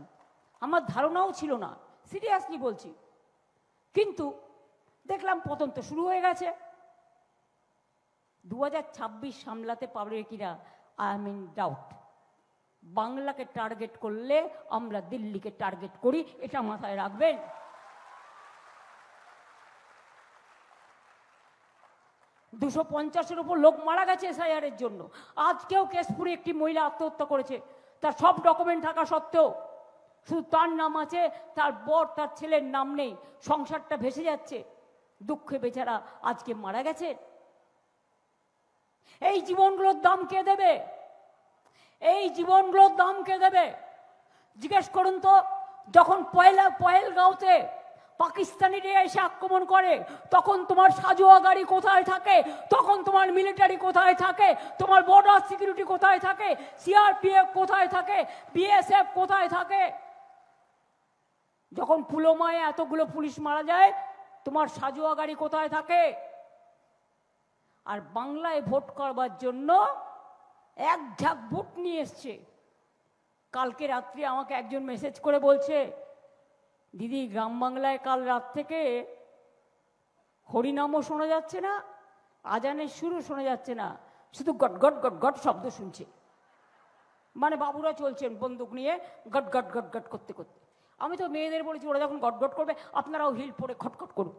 আমার ধারণাও ছিল না, সিরিয়াসলি বলছি। কিন্তু দেখলাম পতন তো শুরু হয়ে গেছে। 2026 সামলাতে পারবে কিনা আই এম ইন ডাউট। বাংলাকে টার্গেট করলে আমরা দিল্লিকে টার্গেট করি, এটা মাথায় রাখবেন। দুশো 250-এর উপর লোক মারা গেছে এসআইআর-এর জন্য। আজকেও কেশপুরে একটি মহিলা আত্মহত্যা করেছে, তার সব ডকুমেন্ট থাকা সত্ত্বেও শুধু তার নাম আছে, তার বর তার ছেলের নাম নেই, সংসারটা ভেসে যাচ্ছে, দুঃখে বেচারা আজকে মারা গেছে। এই জীবনগুলোর দাম কে দেবে? এই জীবনগুলোর দাম কে দেবে? জিজ্ঞেস করুন তো, যখন পহেলগাঁওতে পাকিস্তানিরা এসে আক্রমণ করে, তখন তোমার সাজোয়া গাড়ি কোথায় থাকে? তখন তোমার মিলিটারি কোথায় থাকে? তোমার বর্ডার সিকিউরিটি কোথায় থাকে? সিআরপিএফ কোথায় থাকে? বিএসএফ কোথায় থাকে? যখন পুলওয়ামায় এতগুলো পুলিশ মারা যায়, তোমার সাজোয়া গাড়ি কোথায় থাকে? আর বাংলায় ভোট করবার জন্য এক ঝাঁক ভোট নিয়ে এসছে। কালকে রাত্রি আমাকে একজন মেসেজ করে বলছে, দিদি গ্রাম বাংলায় কাল রাত থেকে হরিনামও শোনা যাচ্ছে না, আজানের সুরও শোনা যাচ্ছে না, শুধু গট গট গট গট শব্দ শুনছে। মানে বাবুরা চলছেন বন্দুক নিয়ে গট গট গট গট করতে করতে। আমি তো মেয়েদের বলেছি, ওরা যখন গট গট করবে আপনারাও হিল পরে খটখট করুন।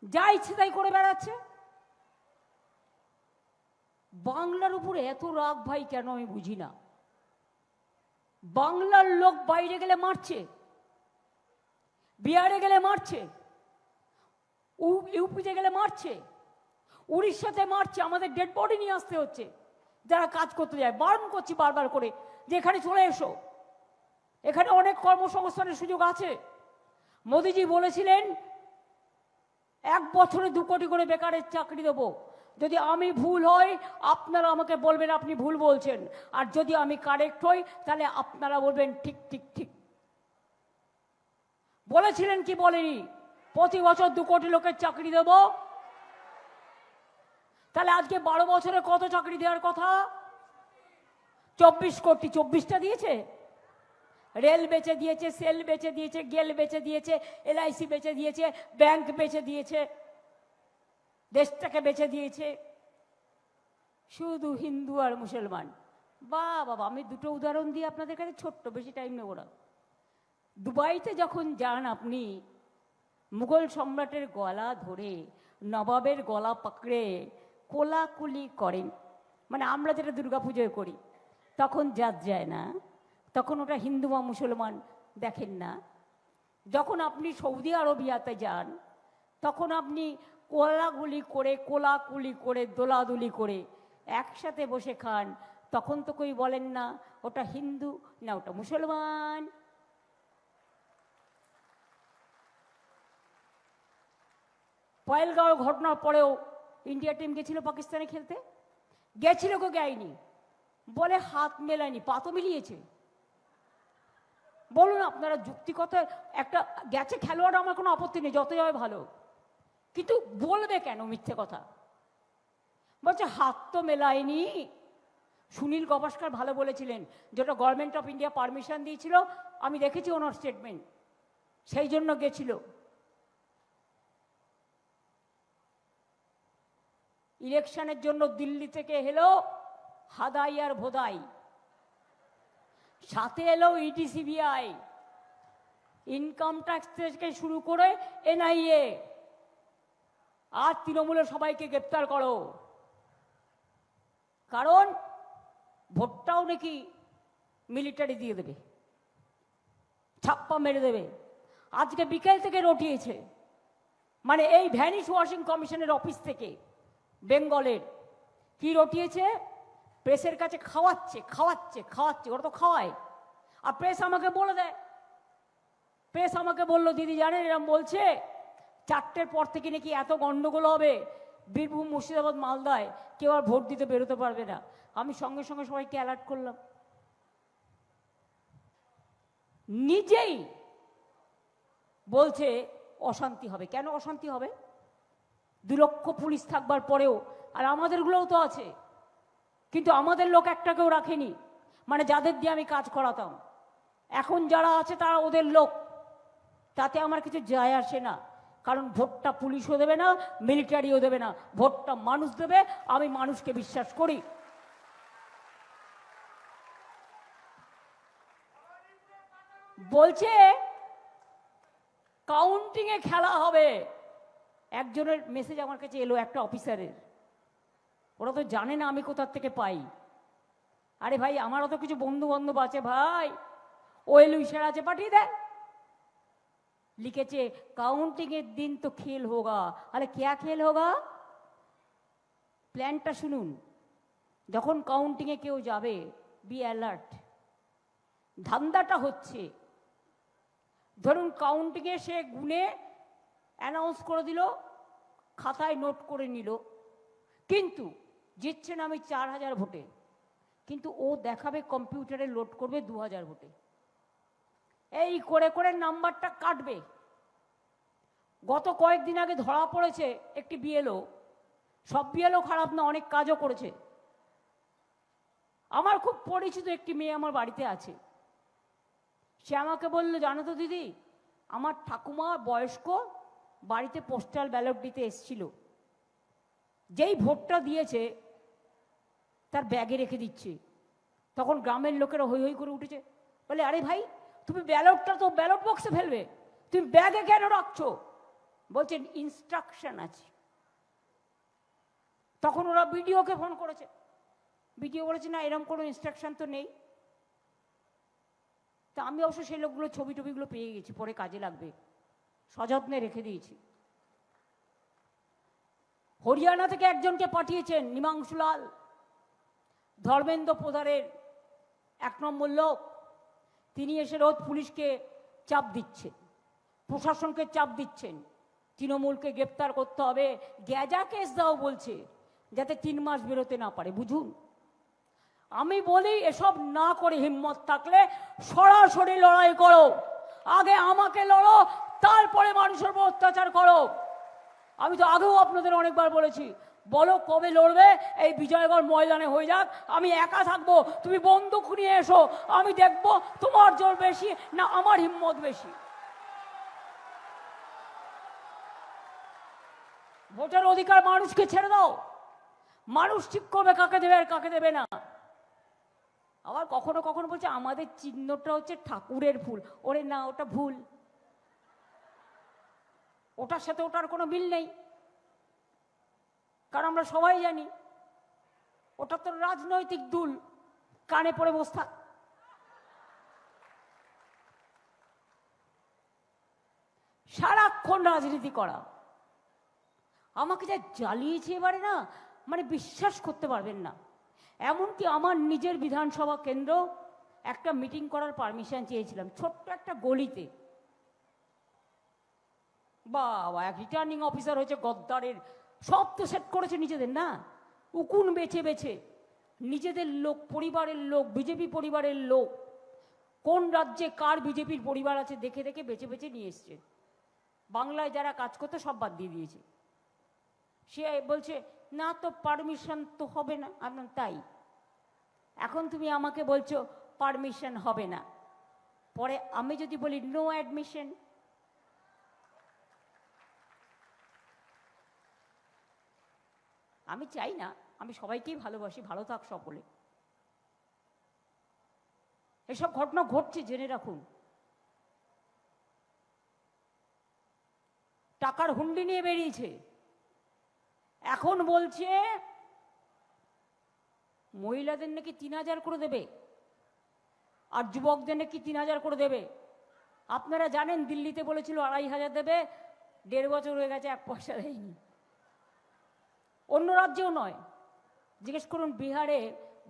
যা ইচ্ছে তাই করে বেড়াচ্ছে। বাংলার উপরে এত রাগ ভাই কেন আমি বুঝি না। বাংলার লোক বাইরে গেলে মারছে, বিহারে গেলে মারছে, ইউপিতে গেলে মারছে, উড়িষ্যাতে মারছে, আমাদের ডেড বডি নিয়ে আসতে হচ্ছে যারা কাজ করতে যায়। বারণ করছি বারবার করে যে এখানে চলে এসো, এখানে অনেক কর্মসংস্থানের সুযোগ আছে। মোদিজি বলেছিলেন 1 বছরে 2 কোটি করে বেকারের চাকরি দেবো। যদি আমি ভুল হই আপনারা আমাকে বলবেন আপনি ভুল বলছেন, আর যদি আমি কারেক্ট হই তাহলে আপনারা বলবেন ঠিক ঠিক ঠিক। বলেছিলেন কি বলেনি? প্রতি বছর 2 কোটি লোকের চাকরি দেব। তাহলে আজকে 12 বছরে কত চাকরি দেওয়ার কথা? 24 কোটি। 24টা দিয়েছে। রেল বেচে দিয়েছে, সেল বেচে দিয়েছে, গেল বেচে দিয়েছে, LIC বেচে দিয়েছে, ব্যাংক বেচে দিয়েছে, দেশটাকে বেচে দিয়েছে। শুধু হিন্দু আর মুসলমান। বাবা, আমি দুটো উদাহরণ দিয়ে আপনাদের কাছে, ছোট্ট, বেশি টাইম নেব না। দুবাইতে যখন যান আপনি, মুঘল সম্রাটের গলা ধরে, নবাবের গলা পাকড়ে কোলাকুলি করেন, মানে আমরা যেটা দুর্গাপুজোয় করি, তখন জাত যায় না, তখন ওটা হিন্দু বা মুসলমান দেখেন না। যখন আপনি সৌদি আরবিয়াতে যান তখন আপনি কোলাকুলি করে দোলাদুলি করে একসাথে বসে খান, তখন তো কই বলেন না ওটা হিন্দু না ওটা মুসলমান। পয়েলগাঁও ঘটনার পরেও ইন্ডিয়া টিম গেছিল পাকিস্তানে খেলতে, গেছিল কেউ গায়নি, বলে হাত মেলায়নি, পা তো মিলিয়েছে। বলুন আপনারা যুক্তি কথা, একটা গেছে খেলোয়াড়, আমার কোনো আপত্তি নেই, যত যাবে ভালো, কিন্তু বলবে কেন মিথ্যে কথা? বলছে হাত তো মেলায়নি। সুনীল গাভাস্কর ভালো বলেছিলেন, যেটা গভর্নমেন্ট অফ ইন্ডিয়া পারমিশন দিয়েছিল, আমি দেখেছি ওনার স্টেটমেন্ট, সেই জন্য গেছিল। ইলেকশনের জন্য দিল্লি থেকে এলো হাদাই আর ভোদাই, সাথে এলো ইডি সিবিআই, ইনকাম ট্যাক্স থেকে শুরু করে NIA, আর তৃণমূলের সবাইকে গ্রেপ্তার করো, কারণ ভোটটাও নাকি মিলিটারি দিয়ে দেবে, ছাপ্পা মেরে দেবে। আজকে বিকেল থেকে রটিয়েছে, মানে এই ভ্যানিশ ওয়াশিং কমিশনের অফিস থেকে বেঙ্গলের কি রটিয়েছে, প্রেসের কাছে খাওয়াচ্ছে খাওয়াচ্ছে খাওয়াচ্ছে, ওরা তো খাওয়ায়। আর প্রেস আমাকে বলে দেয়, প্রেস আমাকে বললো দিদি জানেন এরম বলছে 4টের পর থেকে নাকি এত গন্ডগোল হবে বীরভূম, মুর্শিদাবাদ, মালদায়, কেউ আর ভোট দিতে বেরোতে পারবে না। আমি সঙ্গে সঙ্গে সবাইকে অ্যালার্ট করলাম। নিজেই বলছে অশান্তি হবে। কেন অশান্তি হবে? 2 লক্ষ পুলিশ থাকবার পরেও, আর আমাদেরগুলোও তো আছে, কিন্তু আমাদের লোক একটাকেও রাখেনি, মানে যাদের দিয়ে আমি কাজ করাতাম। এখন যারা আছে তারা ওদের লোক, তাতে আমার কিছু যায় আসে না, কারণ ভোটটা পুলিশও দেবে না, মিলিটারিও দেবে না, ভোটটা মানুষ দেবে। আমি মানুষকে বিশ্বাস করি। বলছে কাউন্টিংয়ে খেলা হবে। একজনের মেসেজ আমার কাছে এলো, একটা অফিসারের, ওরা তো জানে না আমি কোথার থেকে পাই। আরে ভাই, আমারও তো কিছু বন্ধু বান্ধব আছে ভাই, ওয়েল উইশার আছে, পাঠিয়ে দেয়। লিখেছে কাউন্টিং এর দিন তো খেল হোগা। আরে ক্যা খেল হোগা? প্ল্যানটা শুনুন। যখন কাউন্টিং এ কেউ যাবে, বি অ্যালার্ট। ধান্দাটা হচ্ছে, ধরুন কাউন্টিং এ সে গুনে অ্যানাউন্স করে দিল, খাতায় নোট করে নিল, কিন্তু জিতছেন আমি 4000 ভোটে, কিন্তু ও দেখাবে কম্পিউটারে লোড করবে 2000 ভোটে। এই করে করে নাম্বারটা কাটবে। গত কয়েকদিন আগে ধরা পড়েছে একটি BLO, সব BLO খারাপ না, অনেক কাজও করেছে। আমার খুব পরিচিত একটি মেয়ে আমার বাড়িতে আছে, সে আমাকে বলল জানো তো দিদি, আমার ঠাকুমা বয়স্ক, বাড়িতে পোস্টাল ব্যালট দিতে এসছিল, যেই ভোটটা দিয়েছে তার ব্যাগে রেখে দিচ্ছে। তখন গ্রামের লোকেরা হৈ হৈ করে উঠেছে, বলে আরে ভাই তুমি ব্যালটটা তো ব্যালট বক্সে ফেলবে, তুমি ব্যাগে কেন রাখছো? বলছেন ইনস্ট্রাকশন আছে। তখন ওরা BDOকে ফোন করেছে, BDO বলেছে না এরকম কোনো ইনস্ট্রাকশন তো নেই। তা আমি অবশ্য সেই লোকগুলো ছবি টবিগুলো পেয়ে গেছি, পরে কাজে লাগবে, সযত্নে রেখে দিয়েছি। হরিয়ানা থেকে একজনকে পাঠিয়েছেন, নিমাংশুলাল, ধর্মেন্দ্র প্রধানের 1 নম্বর লোক। তিনি এসে রোজ পুলিশকে চাপ দিচ্ছেন, প্রশাসনকে চাপ দিচ্ছেন, তৃণমূলকে গ্রেপ্তার করতে হবে, গ্যাজা কেস দাও বলছে, যাতে 3 মাস বেরোতে না পারে। বুঝুন, আমি বলি এসব না করে হিম্মত থাকলে সরাসরি লড়াই করো, আগে আমাকে লড়ো, তারপরে মানুষের উপর অত্যাচার করো। আমি তো আগেও আপনাদের অনেকবার বলেছি, বলো কবে লড়বে, এই বিজয়গড় ময়দানে হয়ে যাক, আমি একা থাকবো, তুমি বন্দুক নিয়ে এসো, আমি দেখবো তোমার জোর বেশি না আমার হিম্মত বেশি। ভোটের অধিকার মানুষকে ছেড়ে দাও, মানুষ ঠিক করবে কাকে দেবে আর কাকে দেবে না। আবার কখনো কখনো বলছে আমাদের চিহ্নটা হচ্ছে ঠাকুরের ফুল। ওরে না, ওটা ভুল, ওটার সাথে ওটার কোনো মিল নেই। কারণ আমরা সবাই জানি ওটা তো রাজনৈতিক দুল, কানে পড়ে বসে থাক। সারাক্ষণ রাজনীতি করা, আমাকে যা জ্বালিয়েছে এবারে না, মানে বিশ্বাস করতে পারবেন না। এমনকি আমার নিজের বিধানসভা কেন্দ্র একটা মিটিং করার পারমিশন চেয়েছিলাম, ছোট্ট একটা গলিতে। বাবা, এক রিটার্নিং অফিসার হয়েছে গদ্দারের, সব তো সেট করেছে নিজেদের, না উকুন বেছে বেছে নিজেদের লোক, পরিবারের লোক, বিজেপি পরিবারের লোক, কোন রাজ্যে কার বিজেপির পরিবার আছে দেখে দেখে বেছে বেছে নিয়ে এসছে। বাংলায় যারা কাজ করতে সব বাদ দিয়ে দিয়েছে। সে বলছে না তো পারমিশন তো হবে না। আপনার তাই এখন তুমি আমাকে বলছো পারমিশন হবে না, পরে আমি যদি বলি নো অ্যাডমিশন, আমি চাই না, আমি সবাইকেই ভালোবাসি, ভালো থাক সকলে। এসব ঘটনা ঘটছে, জেনে রাখুন। টাকার হুন্ডি নিয়ে বেরিয়েছে, এখন বলছে মহিলাদের নাকি 3000 করে দেবে আর যুবকদের নাকি 3000 করে দেবে। আপনারা জানেন দিল্লিতে বলেছিল 2500 দেবে, 1.5 বছর হয়ে গেছে 1 পয়সা দেয়নি। অন্য রাজ্যেও নয়, জিজ্ঞেস করুন বিহারে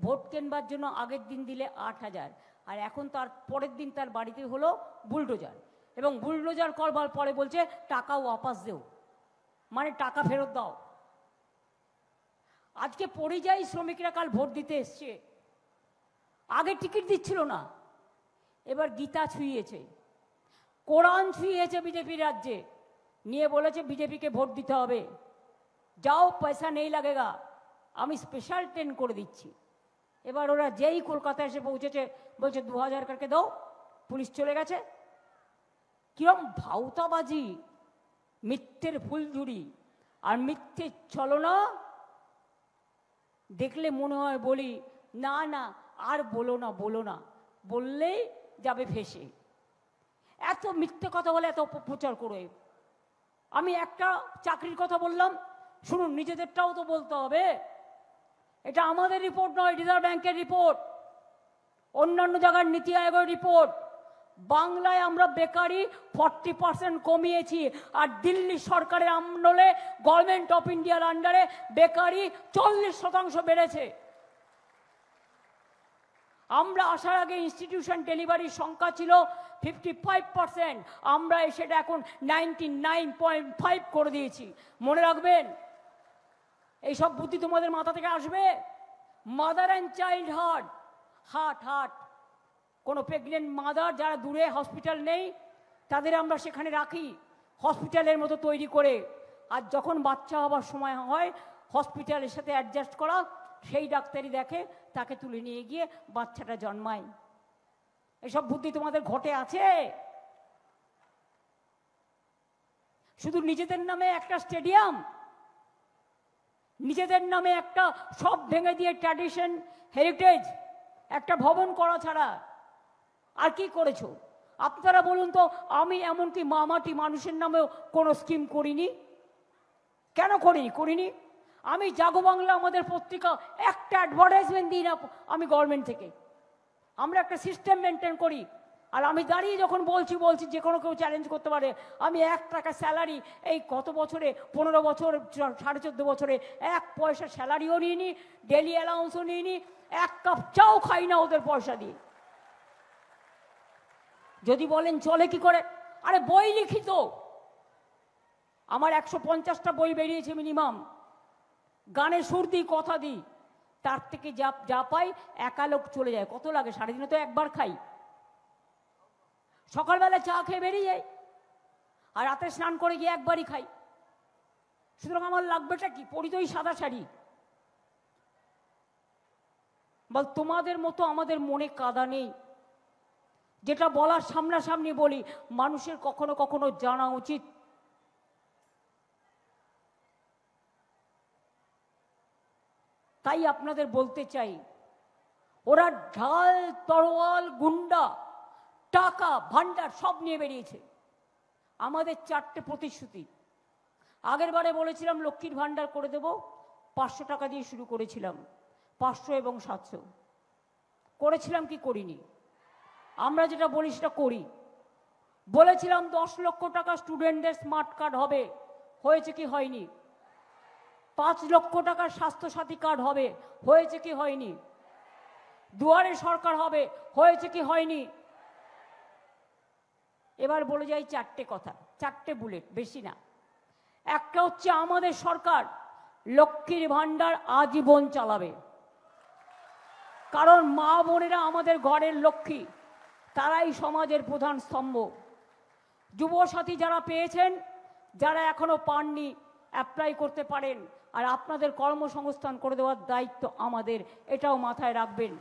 ভোট কেনবার জন্য আগের দিন দিলে 8000, আর এখন তার পরের দিন তার বাড়িতে হলো বুলডোজার, এবং বুলডোজার করবার পরে বলছে টাকা ওয়াপাস দেও, মানে টাকা ফেরত দাও। আজকে পরিযায়ী শ্রমিকরা কাল ভোট দিতে এসছে, আগে টিকিট দিচ্ছিল না, এবার গীতা ছুঁয়েছে, কোরআন ছুঁয়েছে বিজেপি রাজ্যে, নিয়ে বলেছে বিজেপিকে ভোট দিতে হবে, যাও পয়সা নেই লাগেগা, আমি স্পেশাল ট্রেন করে দিচ্ছি। এবার ওরা যেই কলকাতায় এসে পৌঁছেছে বলছে 2000 করকে দাও, পুলিশ চলে গেছে। কিরম ভাউতাবাজি, মিথ্যের ফুলঝুরি আর মিথ্যের ছলনা দেখলে মনে হয় বলি না না আর বলো না, বলো না, বললেই যাবে ফেসে। এত মিথ্যে কথা বলে, এত অপপ্রচার করে। আমি একটা চাকরির কথা বললাম, শুনুন, নিজেদেরটাও তো বলতে হবে। এটা আমাদের রিপোর্ট নয়, রিজার্ভ ব্যাংকের রিপোর্ট, অন্যান্য জায়গার নীতি আয়োগের রিপোর্ট। বাংলায় আমরা বেকারি 40% কমিয়েছি, আর দিল্লি সরকারের আমলে গভর্নমেন্ট অফ ইন্ডিয়ার আন্ডারে বেকারি 40% বেড়েছে। আমরা আসার আগে ইনস্টিটিউশন ডেলিভারির সংখ্যা ছিল 55%, আমরা সেটা এখন 99.5 করে দিয়েছি। মনে রাখবেন, এইসব বুদ্ধি তোমাদের মাথা থেকে আসবে। মাদার অ্যান্ড চাইল্ড হার্ট, কোনো প্রেগনেন্ট মাদার যারা দূরে হসপিটাল নেই তাদের আমরা সেখানে রাখি হসপিটালের মতো তৈরি করে, আর যখন বাচ্চা হবার সময় হয় হসপিটালের সাথে অ্যাডজাস্ট করা, সেই ডাক্তারই দেখে, তাকে তুলে নিয়ে গিয়ে বাচ্চাটা জন্মায়। এসব বুদ্ধি তোমাদের ঘটে আছে? শুধু নিজেদের নামে একটা স্টেডিয়াম, নিজেদের নামে একটা সব ভেঙে দিয়ে ট্র্যাডিশন হেরিটেজ একটা ভবন করা ছাড়া আর কি করেছো আপনারা বলুন তো? আমি এমনকি মামাটি মানুষের নামেও কোনো স্কিম করিনি। কেন করিনি? আমি জাগো বাংলা আমাদের পত্রিকা একটা অ্যাডভার্টাইজমেন্ট দিই না আমি গভর্নমেন্ট থেকে। আমরা একটা সিস্টেম মেনটেন করি, আর আমি দাঁড়িয়ে যখন বলছি যে কোনো কেউ চ্যালেঞ্জ করতে পারে। আমি 1 টাকা স্যালারি এই কত বছরে, 15 বছর, 14.5 বছরে 1 পয়সা স্যালারিও নিইনি, ডেলি অ্যালাউন্সও নিইনি, 1 কাপ চাও খাই না ওদের পয়সা দিয়ে। যদি বলেন চলে কি করে, আরে বই লিখিত, আমার 150টা বই বেরিয়েছে মিনিমাম, গানে সুর দিই, কথা দিই, তার থেকে যা যা পাই একালোক চলে যায়। কত লাগে? সারাদিনে তো একবার খাই, সকালবেলা চা খেয়ে বেরিয়ে যাই, আর রাতে স্নান করে গিয়ে একবারই খাই। সুতরাং আমার লাগবেটা কি? পরিতই সাদা শাড়ি। বল, তোমাদের মতো আমাদের মনে কাদা নেই। যেটা বলার সামনাসামনি বলি, মানুষের কখনো কখনো জানা উচিত। তাই আপনাদের বলতে চাই, ওরা ঢাল, তরোয়াল, গুন্ডা, টাকা, ভান্ডার সব নিয়ে বেরিয়েছে। আমাদের 4টে প্রতিশ্রুতি। আগের বারে বলেছিলাম লক্ষ্মীর ভান্ডার করে দেব, 500 টাকা দিয়ে শুরু করেছিলাম, 500 এবং 700 করেছিলাম কি করিনি? আমরা যেটা বলি সেটা করি। বলেছিলাম 10 লক্ষ টাকা স্টুডেন্টদের স্মার্ট কার্ড হবে, হয়েছে কি হয়নি? 5 লক্ষ টাকার স্বাস্থ্যসাথী কার্ড হবে, হয়েছে কি হয়নি? দুয়ারে সরকার হবে, হয়েছে কি হয়নি? এবার বলে যাই 4টে কথা, 4টে বুলেট, বেশি না। একটা হচ্ছে, আমাদের সরকার লক্ষ্মীর ভান্ডার আজীবন চালাবে। কারণ মা বোনেরা আমাদের ঘরের লক্ষ্মী, তারাই সমাজের প্রধান স্তম্ভ। যুবসাথী যারা পেয়েছেন, যারা এখনো পাননি, অ্যাপ্লাই করতে পারেন। আর আপনাদের কর্মসংস্থান করে দেওয়ার দায়িত্ব আমাদের, এটাও মাথায় রাখবেন।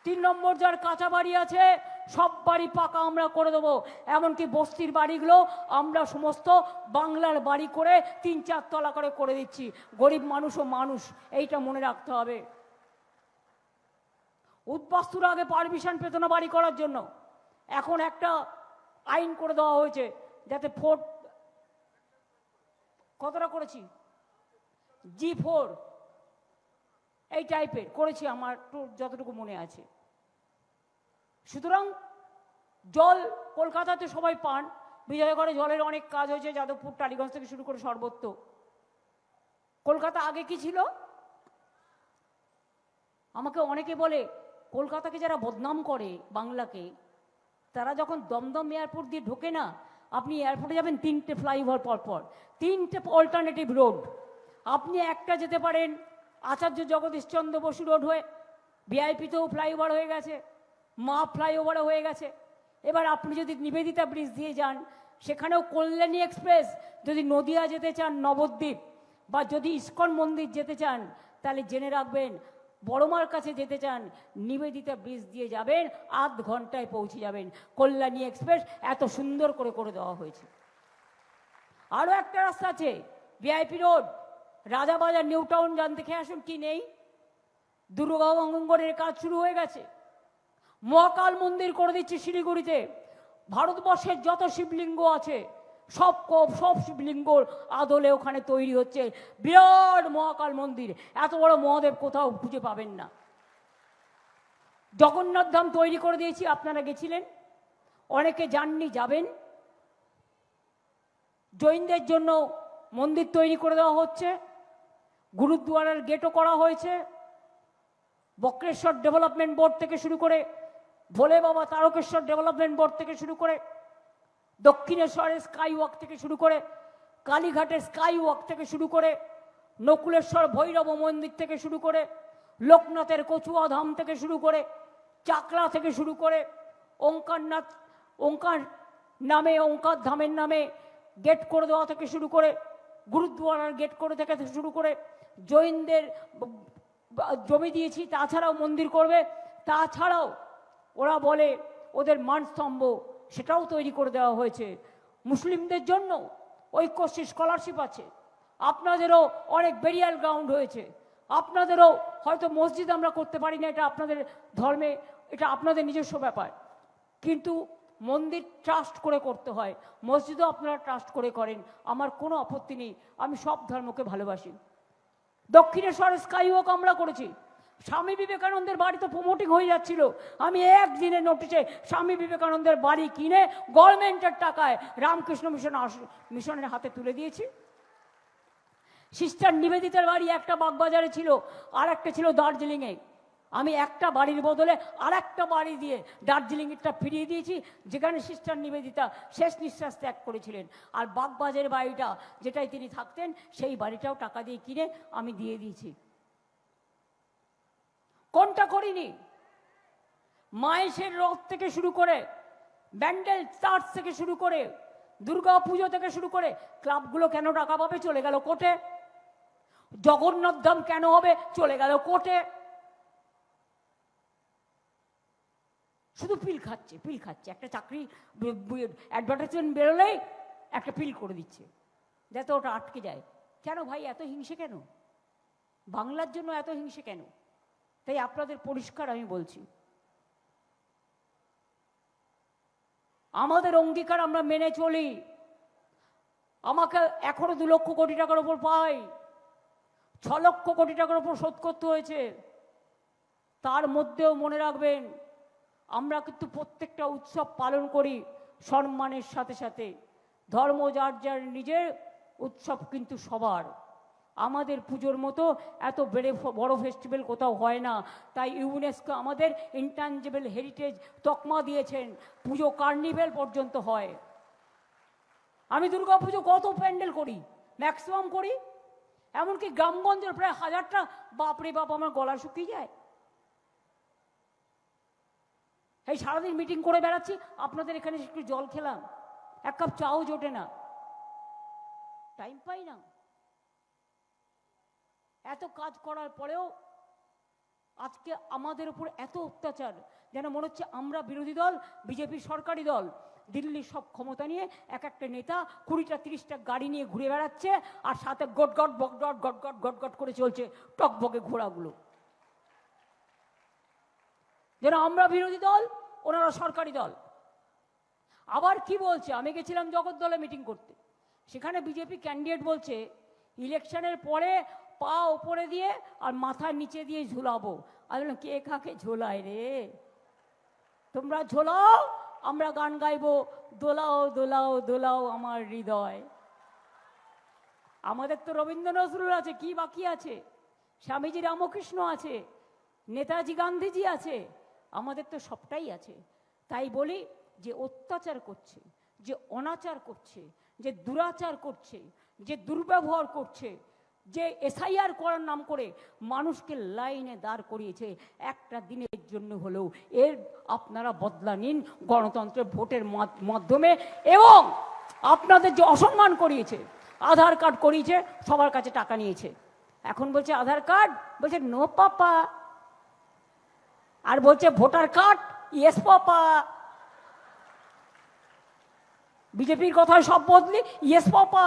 3 নম্বর, যার কাঁচা বাড়ি আছে সব বাড়ি পাকা আমরা করে দেবো। এমনকি বস্তির বাড়িগুলো আমরা সমস্ত বাংলার বাড়ি করে 3-4 তলা করে দিচ্ছি। গরিব মানুষও মানুষ, এইটা মনে রাখতে হবে। উদ্বাস্তুরা আগে পারমিশন পেত না বাড়ি করার জন্য, এখন একটা আইন করে দেওয়া হয়েছে যাতে কতটা করেছি, G4 এই টাইপের করেছি, আমার যতটুকু মনে আছে। সুতরাং জল কলকাতাতে সবাই পান, বিজয়গড়ে জলের অনেক কাজ হয়েছে, যাদবপুর, টালিগঞ্জ থেকে শুরু করে সর্বত্র। কলকাতা আগে কি ছিল? আমাকে অনেকে বলে, কলকাতাকে যারা বদনাম করে বাংলাকে, তারা যখন দমদম এয়ারপোর্ট দিয়ে ঢোকে না, আপনি এয়ারপোর্টে যাবেন 3টে ফ্লাইওভার পরপর, 3টে অল্টারনেটিভ রোড। আপনি একটা যেতে পারেন আচার্য জগদীশচন্দ্র বসু রোড হয়ে, ভিআইপিতেও ফ্লাইওভার হয়ে গেছে, মা ফ্লাইওভারও হয়ে গেছে। এবার আপনি যদি নিবেদিতা ব্রিজ দিয়ে যান, সেখানেও কল্যাণী এক্সপ্রেস। যদি নদিয়া যেতে চান, নবদ্বীপ, বা যদি ইস্কন মন্দির যেতে চান, তাহলে জেনে রাখবেন, বড়মার কাছে যেতে চান, নিবেদিতা ব্রিজ দিয়ে যাবেন, আধ ঘন্টায় পৌঁছে যাবেন। কল্যাণী এক্সপ্রেস এত সুন্দর করে দেওয়া হয়েছে। আরও একটা রাস্তা আছে, VIP road, Rajabazar, new town যান, দেখে আসুন কি নেই। দুর্গাও অঙ্গনের কাজ শুরু হয়ে গেছে। মহাকাল মন্দির করে দিচ্ছে শিলিগুড়িতে। ভারতবর্ষের যত শিবলিঙ্গ আছে সব শিবলিঙ্গর আদলে ওখানে তৈরি হচ্ছে বিরাট মহাকাল মন্দির। এত বড় মহাদেব কোথাও খুঁজে পাবেন না। জগন্নাথ ধাম তৈরি করে দিয়েছি, আপনারা গেছিলেন, অনেকে যাননি, যাবেন। জৈনদের জন্য মন্দির তৈরি করে দেওয়া হচ্ছে, গুরুদ্বারার গেটও করা হয়েছে। বক্রেশ্বর ডেভেলপমেন্ট বোর্ড থেকে শুরু করে, ভোলে বাবা তারকেশ্বর ডেভেলপমেন্ট বোর্ড থেকে শুরু করে, দক্ষিণেশ্বরের স্কাই ওয়াক থেকে শুরু করে, কালীঘাটের স্কাই ওয়াক থেকে শুরু করে, নকুলেশ্বর ভৈরব মন্দির থেকে শুরু করে, লোকনাথের কচুয়া ধাম থেকে শুরু করে, চাকলা থেকে শুরু করে, ওঙ্কার নামে, ওঙ্কার ধামের নামে গেট করে দেওয়া থেকে শুরু করে, গুরুদ্বারার গেট করে থেকে শুরু করে, জৈনদের জমি দিয়েছি, তাছাড়াও মন্দির করবে। তাছাড়াও ওরা বলে ওদের মানস্তম্ভ, সেটাও তৈরি করে দেওয়া হয়েছে। মুসলিমদের জন্য ঐক্যশ্রী স্কলারশিপ আছে। আপনাদেরও অনেক বেরিয়াল গ্রাউন্ড হয়েছে। আপনাদেরও হয়তো মসজিদ আমরা করতে পারি না, এটা আপনাদের ধর্মে, এটা আপনাদের নিজস্ব ব্যাপার, কিন্তু মন্দির ট্রাস্ট করে করতে হয়। মসজিদও আপনারা ট্রাস্ট করে করেন, আমার কোনো আপত্তি নেই, আমি সব ধর্মকে ভালোবাসি। দক্ষিণেশ্বরের স্কাই ওয়াক আমরা করেছি। স্বামী বিবেকানন্দের বাড়ি তো প্রমোটিং হয়ে যাচ্ছিল, আমি একদিনের নোটিশে স্বামী বিবেকানন্দের বাড়ি কিনে গভর্নমেন্টের টাকায় রামকৃষ্ণ মিশনের হাতে তুলে দিয়েছি। সিস্টার নিবেদিতার বাড়ি একটা বাগবাজারে ছিল, আর একটা ছিল দার্জিলিংয়ে। আমি একটা বাড়ির বদলে আর একটা বাড়ি দিয়ে দার্জিলিংটা ফিরিয়ে দিয়েছি, যেখানে সিস্টার নিবেদিতা শেষ নিঃশ্বাস ত্যাগ করেছিলেন। আর বাগবাজের বাড়িটা যেটাই তিনি থাকতেন, সেই বাড়িটাও টাকা দিয়ে কিনে আমি দিয়ে দিয়েছি। কোনটা করিনি? মায়েশের রথ থেকে শুরু করে, ব্যান্ডেল চার্চ থেকে শুরু করে, দুর্গা পুজো থেকে শুরু করে, ক্লাবগুলো কেন টাকা পাবে? চলে গেল কোর্টে। জগন্নাথ ধাম কেন হবে? চলে গেল কোর্টে। শুধু পিল খাচ্ছে, পিল খাচ্ছে। একটা চাকরি অ্যাডভার্টাইজমেন্ট বেরোলেই একটা পিল করে দিচ্ছে যাতে ওটা আটকে যায়। কেন ভাই এত হিংসে কেন? বাংলার জন্য এত হিংসে কেন? তাই আপনাদের পরিষ্কার আমি বলছি, আমাদের অঙ্গীকার আমরা মেনে চলি। আমাকে এখনো 2 লক্ষ কোটি টাকার উপর পাই, 6 লক্ষ কোটি টাকার উপর শোধ করতে হয়েছে। তার মধ্যেও মনে রাখবেন, আমরা কিন্তু প্রত্যেকটা উৎসব পালন করি সম্মানের সাথে সাথে। ধর্ম যার যার নিজের, উৎসব কিন্তু সবার। আমাদের পুজোর মতো এত বড় ফেস্টিভ্যাল কোথাও হয় না। তাই ইউনেস্কো আমাদের ইনট্যাঞ্জিবল হেরিটেজ তকমা দিয়েছেন, পুজো কার্নিভেল পর্যন্ত হয়। আমি দুর্গা পুজো কত প্যান্ডেল করি, ম্যাক্সিমাম করি, এমনকি গ্রামগঞ্জের প্রায় 1000টা। বাপরে বাপ, আমার গলা শুকিয়ে যায়। এই সারাদিন মিটিং করে বেড়াচ্ছি, আপনাদের এখানে একটু জল খেলাম, 1 কাপ চাও জোটে না, টাইম পাই না। এত কাজ করার পরেও আজকে আমাদের উপর এত অত্যাচার, যেন মনে হচ্ছে আমরা বিরোধী দল, বিজেপি সরকারি দল। দিল্লির সব ক্ষমতা নিয়ে এক একটা নেতা 20টা 30টা গাড়ি নিয়ে ঘুরে বেড়াচ্ছে, আর সাথে গটগট বকগট গটগট গটগট করে চলছে টকবকে ঘোড়াগুলো, যেন আমরা বিরোধী দল, ওনারা সরকারি দল। আবার কি বলছে, আমি গেছিলাম জগদ্দলে মিটিং করতে, সেখানে বিজেপি ক্যান্ডিডেট বলছে ইলেকশনের পরে পা ওপরে দিয়ে আর মাথার নিচে দিয়ে ঝুলাবো। আমি বললাম, কে কাকে ঝোলায় রে? তোমরা ঝোলাও, আমরা গান গাইবো, দোলাও দোলাও দোলাও আমার হৃদয়। আমাদের তো রবীন্দ্র নজরুল আছে, কি বাকি আছে? স্বামীজি রামকৃষ্ণ আছে, নেতাজি গান্ধীজি আছে, আমাদের তো সবটাই আছে। তাই বলি, যে অত্যাচার করছে, যে অনাচার করছে, যে দুরাচার করছে, যে দুর্ব্যবহার করছে, যে এসআইআর করার নাম করে মানুষকে লাইনে দাঁড় করিয়েছে একটা দিনের জন্য হলেও, এর আপনারা বদলা নিন গণতন্ত্রের ভোটের মাধ্যমে। এবং আপনাদের যে অসম্মান করিয়েছে, আধার কার্ড করিয়েছে, সবার কাছে টাকা নিয়েছে, এখন বলছে আধার কার্ড, বলছে নো পাপা, আর বলছে ভোটার কার্ড ইয়েস পাপা। বিজেপির কথায় সব বদলি ইয়েস পাপা,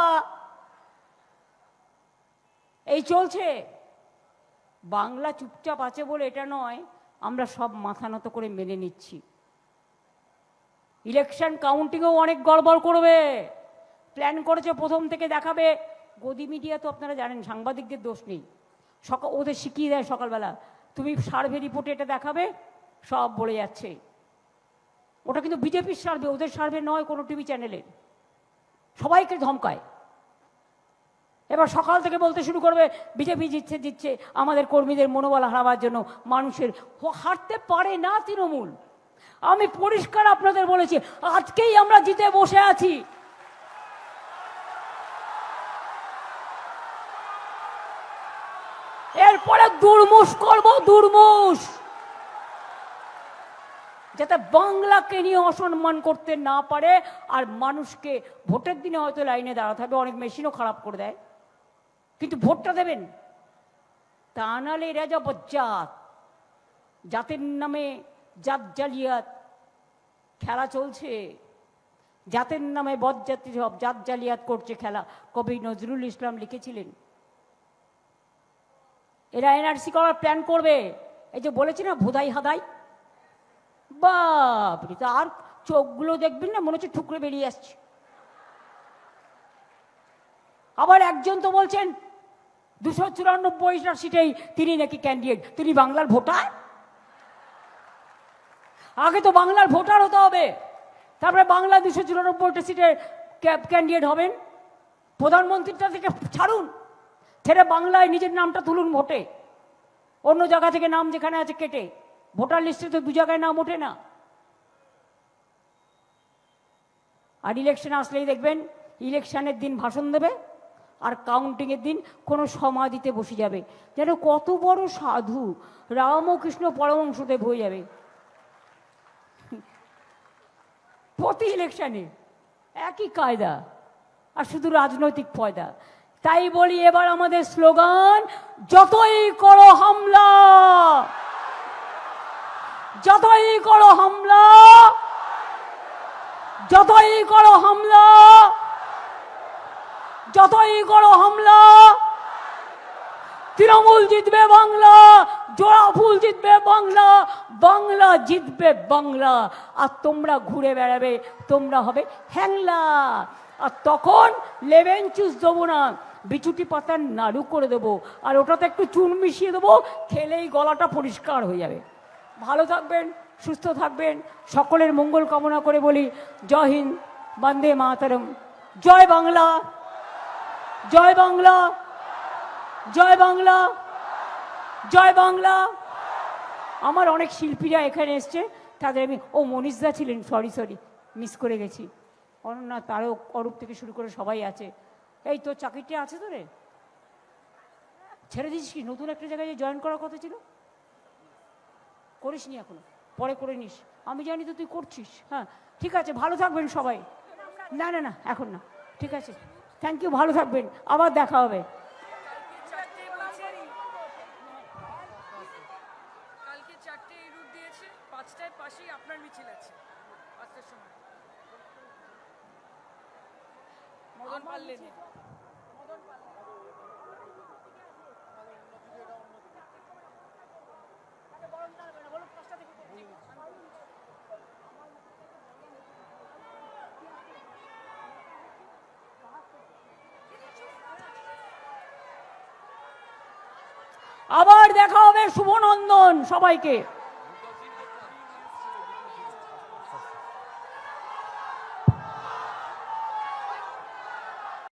এই চলছে। বাংলা চুপচাপ আছে বলে এটা নয়, আমরা সব মাথা নত করে মেনে নিচ্ছি। ইলেকশন কাউন্টিংও অনেক গড়বড় করবে, প্ল্যান করেছে প্রথম থেকে দেখাবে। গদি মিডিয়া তো আপনারা জানেন, সাংবাদিকদের দোষ নেই, ওদের শিখিয়ে দেয় সকালবেলা, তুমি সার্ভে রিপোর্টে এটা দেখাবে, সব বলে যাচ্ছে। ওটা কিন্তু বিজেপির সার্ভে, ওদের সার্ভে নয় কোনো টিভি চ্যানেলের। সবাইকে ধমকায়। এবার সকাল থেকে বলতে শুরু করবে বিজেপি জিতছে জিতছে, আমাদের কর্মীদের মনোবল হারাবার জন্য। মানুষের হারতে পারে না তৃণমূল। আমি পরিষ্কার আপনাদের বলেছি, আজকেই আমরা জিতে বসে আছি। এরপরে দুর্মুষ করব, দুর্মুষ, যাতে বাংলাকে নিয়ে অসম্মান করতে না পারে। আর মানুষকে ভোটের দিনে হয়তো লাইনে দাঁড়াতে হবে, অনেক মেশিনও খারাপ করে দেয়, কিন্তু ভোটটা দেবেন। তা নাহলে এরা যা বজ্জাত, জাতের নামে জাত জালিয়াত খেলা চলছে, জাতের নামে বজ্জাতি সব জাত জালিয়াত করছে খেলা। কবি নজরুল ইসলাম লিখেছিলেন। এরা এনআরসি করার প্ল্যান করবে, এই যে বলেছি না ভোদাই হাদাই, বাপরে, আর চোখগুলো দেখবেন না, মনে হচ্ছে ঠুকরে বেরিয়ে আসছে। আবার একজন তো বলছেন 294টা সিটেই তিনি নাকি ক্যান্ডিডেট। তিনি বাংলার ভোটার? আগে তো বাংলার ভোটার হতে হবে, তারপরে বাংলা 294টা সিটের ক্যান্ডিডেট হবেন। প্রধানমন্ত্রীটা থেকে ছাড়ুন, ছেড়ে বাংলায় নিজের নামটা তুলুন ভোটে। অন্য জায়গা থেকে নাম যেখানে আছে কেটে। ভোটার লিস্টে তো 2 জায়গায় নাম ওঠে না। আর ইলেকশন আসলেই দেখবেন ইলেকশনের দিন ভাষণ দেবে, আর কাউন্টিংয়ের দিন কোনো সমাধিতে বসে যাবে, যেন কত বড় সাধু রামকৃষ্ণ পরমহংসদেব হয়ে যাবে প্রতি ইলেকশনে একই কায়দা, আর শুধু রাজনৈতিক ফয়দা। তাই বলি এবার আমাদের স্লোগান, যতই করো হামলা, যতই করো হামলা, যতই করো হামলা, যতই করো হামলা, তৃণমূল জিতবে বাংলা, জোড়া ফুল জিতবে বাংলা, বাংলা জিতবে বাংলা। আর তোমরা ঘুরে বেড়াবে, তোমরা হবে হ্যাংলা। আর তখন লেমন জুস দেবো না, বিচুটি পাতার নাড়ু করে দেবো, আর ওটাতে একটু চুন মিশিয়ে দেবো, খেলেই গলাটা পরিষ্কার হয়ে যাবে। ভালো থাকবেন, সুস্থ থাকবেন, সকলের মঙ্গল কামনা করে বলি জয় হিন্দ, বন্দে মাতরম, জয় বাংলা, জয় বাংলা, জয় বাংলা, জয় বাংলা। আমার অনেক শিল্পীরা এখানে এসছে, তাদের আমি, ও মনীষদা ছিলেন, সরি মিস করে গেছি, অনন্যা, তারও, অরূপ থেকে শুরু করে সবাই আছে। এই তোর চাকরিটা আছে তো রে, ছেড়ে দিস কি? নতুন একটা জায়গায় জয়েন করার কথা ছিল, করিস নি এখনো, পরে করে নিস, আমি জানি তো তুই করছিস। হ্যাঁ ঠিক আছে, ভালো থাকবেন সবাই। না না না এখন না, ঠিক আছে, থ্যাংক ইউ, ভালো থাকবেন, আবার দেখা হবে। কালকে 4টে রুট দিয়েছে, 5টায় পাশেই আপনার মিছিল আছে, 5টার সময়। মদন পারলেন আবার দেখা হবে, শুভনন্দন সবাইকে।